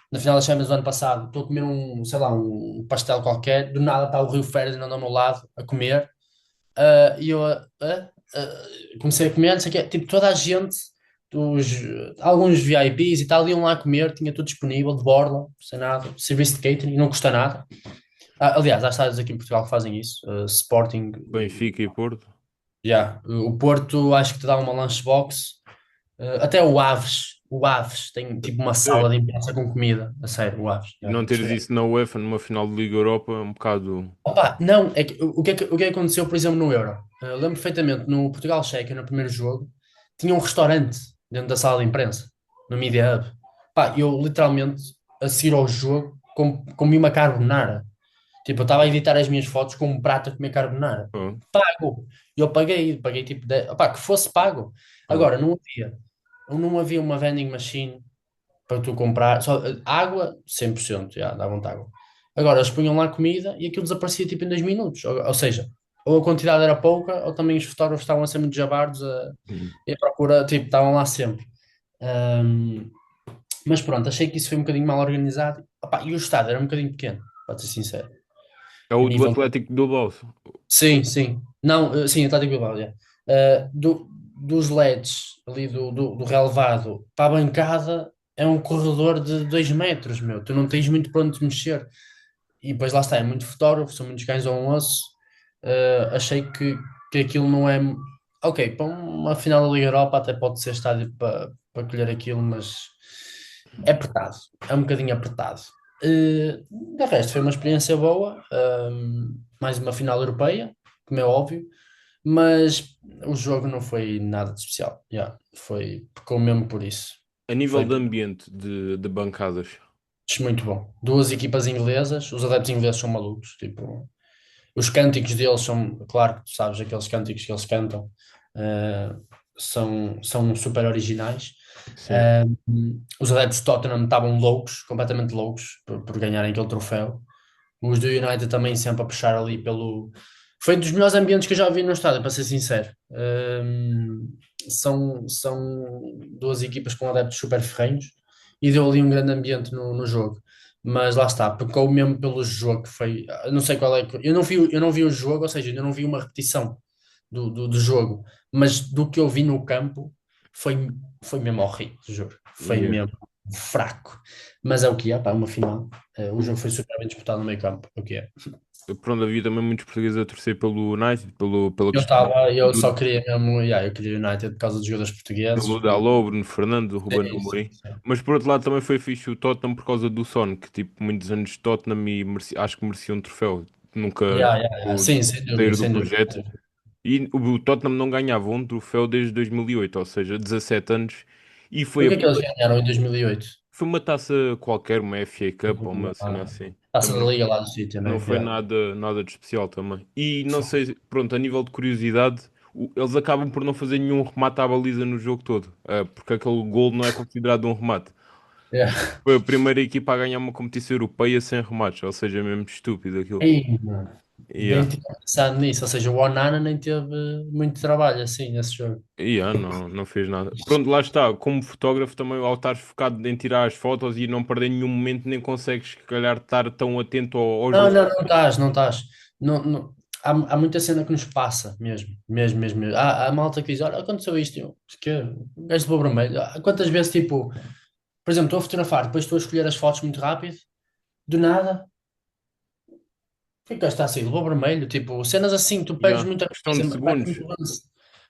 na final da Champions do ano passado, estou a comer sei lá, um pastel qualquer, do nada está o Rio Ferdinand ao meu lado a comer, e eu comecei a comer, não sei o quê, tipo, toda a gente, os, alguns VIPs e tal, iam lá comer, tinha tudo disponível, de borla, sem nada, serviço de catering, não custa nada. Aliás, há estádios aqui em Portugal que fazem isso, Sporting, Benfica e Porto. o Porto acho que te dá uma lunchbox. Até o Aves. o Aves tem tipo uma É. sala de imprensa com comida, a sério, o Aves. E não teres isso na UEFA numa final de Liga Europa é um bocado. Opa, não, é que, o que aconteceu, por exemplo, no Euro? Lembro perfeitamente, no Portugal-Chequia, no primeiro jogo, tinha um restaurante dentro da sala de imprensa, no Media Hub. Pá, eu literalmente, a seguir ao jogo, comi uma carbonara. Tipo, eu estava a editar as minhas fotos com um prato a comer carbonara. Ah, Pago. Eu paguei tipo, opá, que fosse pago. ah, Agora, não havia uma vending machine para tu comprar. Só, água, 100%, já, davam-te água. Agora, eles punham lá comida e aquilo desaparecia tipo em 2 minutos. Ou seja, ou a quantidade era pouca, ou também os fotógrafos estavam a ser muito jabardos hum. e a procura, tipo, estavam lá sempre. Ahm, mas pronto, achei que isso foi um bocadinho mal organizado. Opá, e o estádio era um bocadinho pequeno, para ser sincero. É A o do nível. Atlético de Bilbao. Sim, sim. Não, sim, Atlético Bilbao, já. Dos LEDs ali do relevado para a bancada é um corredor de 2 metros, meu. Tu não tens muito para onde te mexer. E depois lá está, é muito fotógrafo, são muitos cães ao osso. Achei que aquilo não é. Ok, para uma final da Liga Europa até pode ser estádio para colher aquilo, mas é apertado, é um bocadinho apertado. De resto, foi uma experiência boa, mais uma final europeia, como é óbvio, mas o jogo não foi nada de especial. Yeah, ficou mesmo por isso. A nível Foi de ambiente de bancadas. muito bom. Duas equipas inglesas, os adeptos ingleses são malucos, tipo, os cânticos deles são, claro que tu sabes, aqueles cânticos que eles cantam, eh, são super originais. Sim. Os adeptos de Tottenham estavam loucos, completamente loucos, por ganharem aquele troféu. Os do United também sempre a puxar ali pelo. Foi um dos melhores ambientes que eu já vi no estádio, para ser sincero. São duas equipas com adeptos super ferrenhos e deu ali um grande ambiente no jogo. Mas lá está, pecou mesmo pelo jogo que foi. Eu não sei qual é. Eu não vi o jogo, ou seja, eu não vi uma repetição do jogo, mas do que eu vi no campo foi, foi mesmo horrível, juro. Foi Yeah. mesmo fraco. Mas é o que é, pá, uma final. O jogo foi super bem disputado no meio campo, é o que é. Pronto, havia também muitos portugueses a torcer pelo United, pela questão Eu do, só queria mesmo, yeah, eu queria o United por causa dos jogadores portugueses. do Dalot, Bruno Fernandes, do Ruben Sim, sim, Amorim. sim. Mas por outro lado também foi fixe o Tottenham por causa do Son, que tipo, muitos anos de Tottenham e acho que merecia um troféu. Nunca Yeah, yeah, yeah. o Sim, sem dúvida, sair do sem dúvida. projeto. E o Tottenham não ganhava um troféu desde 2008, ou seja, 17 anos. E O foi, que é que eles ganharam em 2008? foi uma taça qualquer, uma FA Cup ou uma cena Ah, assim. Taça da Também Liga lá do sítio, não né? foi Yeah. nada de especial também. E não sei, pronto, a nível de curiosidade, eles acabam por não fazer nenhum remate à baliza no jogo todo, porque aquele gol não é considerado um remate. Yeah. Foi a primeira equipa a ganhar uma competição europeia sem remates, ou seja, é mesmo estúpido aquilo. Ei, mano, nem Yeah. tinha pensado nisso. Ou seja, o Onana nem teve muito trabalho assim nesse jogo. Yeah, não fez nada. Pronto, lá está. Como fotógrafo, também ao estares focado em tirar as fotos e não perder nenhum momento, nem consegues, se calhar, estar tão atento aos Não, não, lances. não estás, não estás. Não, não. Há muita cena que nos passa mesmo, mesmo, mesmo, mesmo. Há malta que diz: Olha, aconteceu isto. Eu, que o gajo de vermelho. Quantas vezes, tipo, por exemplo, estou a fotografar, depois estou a escolher as fotos muito rápido, do nada, fica está assim, levou vermelho. Tipo, cenas assim, tu perdes Yeah. muita Questão de coisa, vai segundos. muito lance.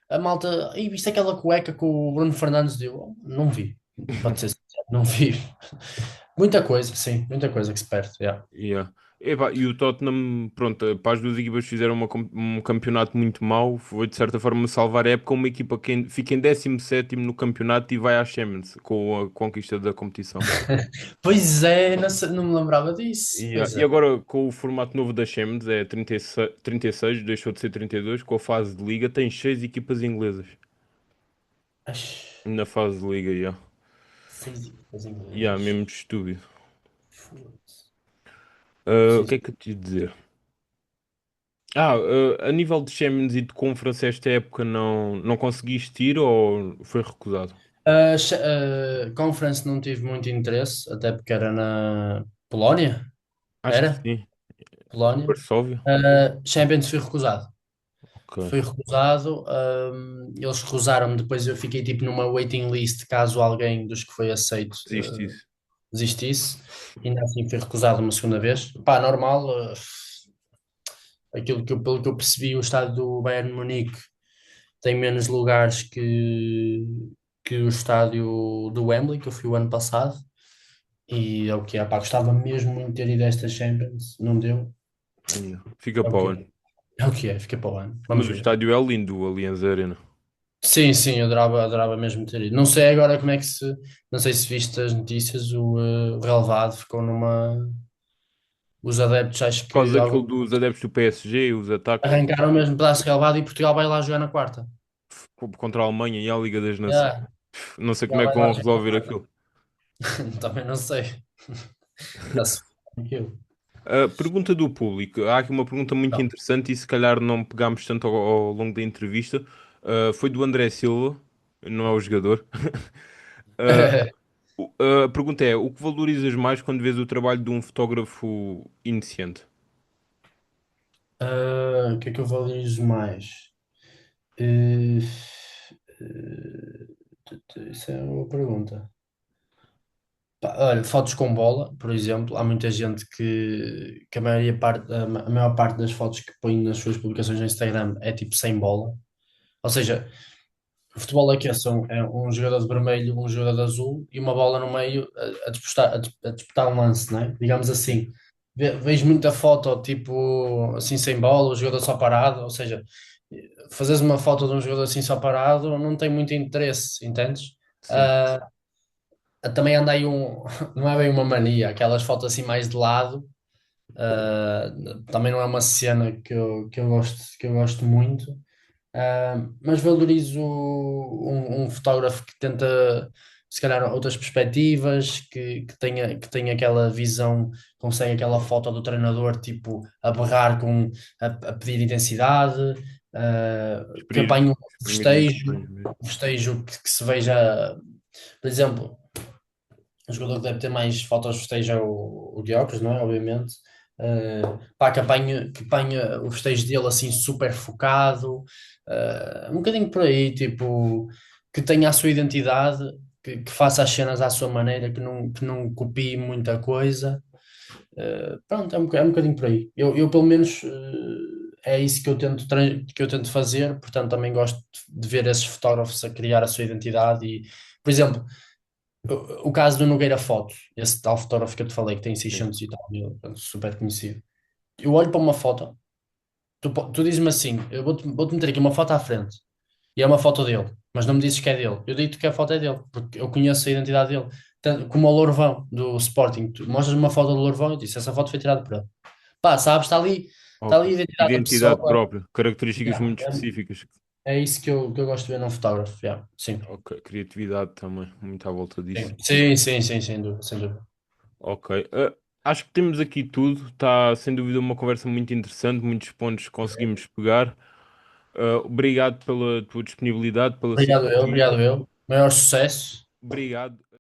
A malta, e viste aquela cueca que o Bruno Fernandes deu? Não vi, pode ser sincero, não vi. Muita coisa, sim, muita coisa que se perde. Yeah. Yeah. Epá, e o Tottenham, pronto, para as duas equipas que fizeram um campeonato muito mau, foi de certa forma salvar a época, uma equipa que fica em 17º no campeonato e vai à Champions com a conquista da competição. Pois é, não me lembrava disso. Yeah. Pois E é. agora com o formato novo da Champions, é 36, deixou de ser 32, com a fase de liga, tem 6 equipas inglesas Ai, na fase de liga, yeah. 6 equipas Yeah, inglesas. mesmo estúpido. Foda-se. O que é que eu te ia dizer? A nível de Champions e de Conference esta época não conseguiste ir ou foi recusado? Conference não tive muito interesse, até porque era na Polónia. Acho que Era? sim. Polónia. Varsóvia. Champions fui recusado. Ok. Fui recusado. Eles recusaram-me, depois eu fiquei tipo numa waiting list caso alguém dos que foi aceito Desistisse. desistisse. E ainda assim fui recusado uma segunda vez. Pá, normal. Pelo que eu percebi, o estádio do Bayern de Munique tem menos lugares que que o estádio do Wembley, que eu fui o ano passado, e é o que é, pá, gostava mesmo muito de ter ido a esta Champions, não deu, Yeah. Fica é o para o que é, ano. é o que é, fica para o ano, Mas vamos o ver. estádio é lindo, o Allianz Arena. Sim, sim, eu adorava mesmo ter ido. Não sei agora como é que se, não sei se viste as notícias, o relevado ficou os adeptos acho Por causa que daquele dos adeptos do PSG, os ataques arrancaram mesmo um pedaço de relevado e Portugal vai lá jogar na quarta. contra a Alemanha e a Liga das Nações. Yeah, Não sei como Portugal é que vai lá vão jogar na resolver quarta. aquilo. Também não sei. Está-se aquilo. A pergunta do público. Há aqui uma pergunta muito Não. interessante e se calhar não pegámos tanto ao longo da entrevista. Foi do André Silva, não é o jogador. Ah, a pergunta é: o que valorizas mais quando vês o trabalho de um fotógrafo iniciante? O que é que eu valorizo mais? Eh, Isso é uma boa pergunta. Pá, olha, fotos com bola, por exemplo, há muita gente que a maior parte das fotos que põe nas suas publicações no Instagram é tipo sem bola. Ou seja, o futebol aqui é um jogador de vermelho, um jogador de azul e uma bola no meio a disputar um lance, né? Digamos assim. Vejo muita foto tipo assim sem bola, o jogador só parado, ou seja, fazeres uma foto de um jogador assim só parado não tem muito interesse, entendes? Sim, Ah, também anda aí não é bem uma mania, aquelas fotos assim mais de lado, ah, também não é uma cena que eu gosto muito. Mas valorizo um fotógrafo que tenta, se calhar, outras perspectivas, que tenha aquela visão, consegue aquela foto do treinador, tipo, a berrar a pedir intensidade, que apanhe exprimir emoções mesmo. um festejo que se veja, por exemplo. O jogador que deve ter mais fotos de festejo é o Gyökeres, não é? Obviamente. Pá, que apanha o festejo dele assim super focado, um bocadinho por aí, tipo, que tenha a sua identidade, que faça as cenas à sua maneira, que não copie muita coisa. Pronto, é um bocadinho por aí. Eu pelo menos, é isso que que eu tento fazer, portanto, também gosto de ver esses fotógrafos a criar a sua identidade e, por exemplo. O caso do Nogueira Foto, esse tal fotógrafo que eu te falei, que tem Sim. 600 e tal mil, portanto, super conhecido. Eu olho para uma foto, tu dizes-me assim, vou-te meter aqui uma foto à frente, e é uma foto dele, mas não me dizes que é dele. Eu digo-te que a foto é dele, porque eu conheço a identidade dele. Tanto como o Lourvão, do Sporting, tu mostras-me uma foto do Lourvão e eu disse, essa foto foi tirada por ele. Pá, sabes, está Ok. ali a identidade da Identidade pessoa. própria, características Yeah, muito específicas. é isso que eu gosto de ver num fotógrafo, yeah, sim. Ok, criatividade também, muito à volta disso. Sim, sem dúvida, sem dúvida. Ok, acho que temos aqui tudo. Está sem dúvida uma conversa muito interessante, muitos pontos que conseguimos pegar. Obrigado pela tua disponibilidade, pela simpatia. Obrigado eu. Maior sucesso. Obrigado.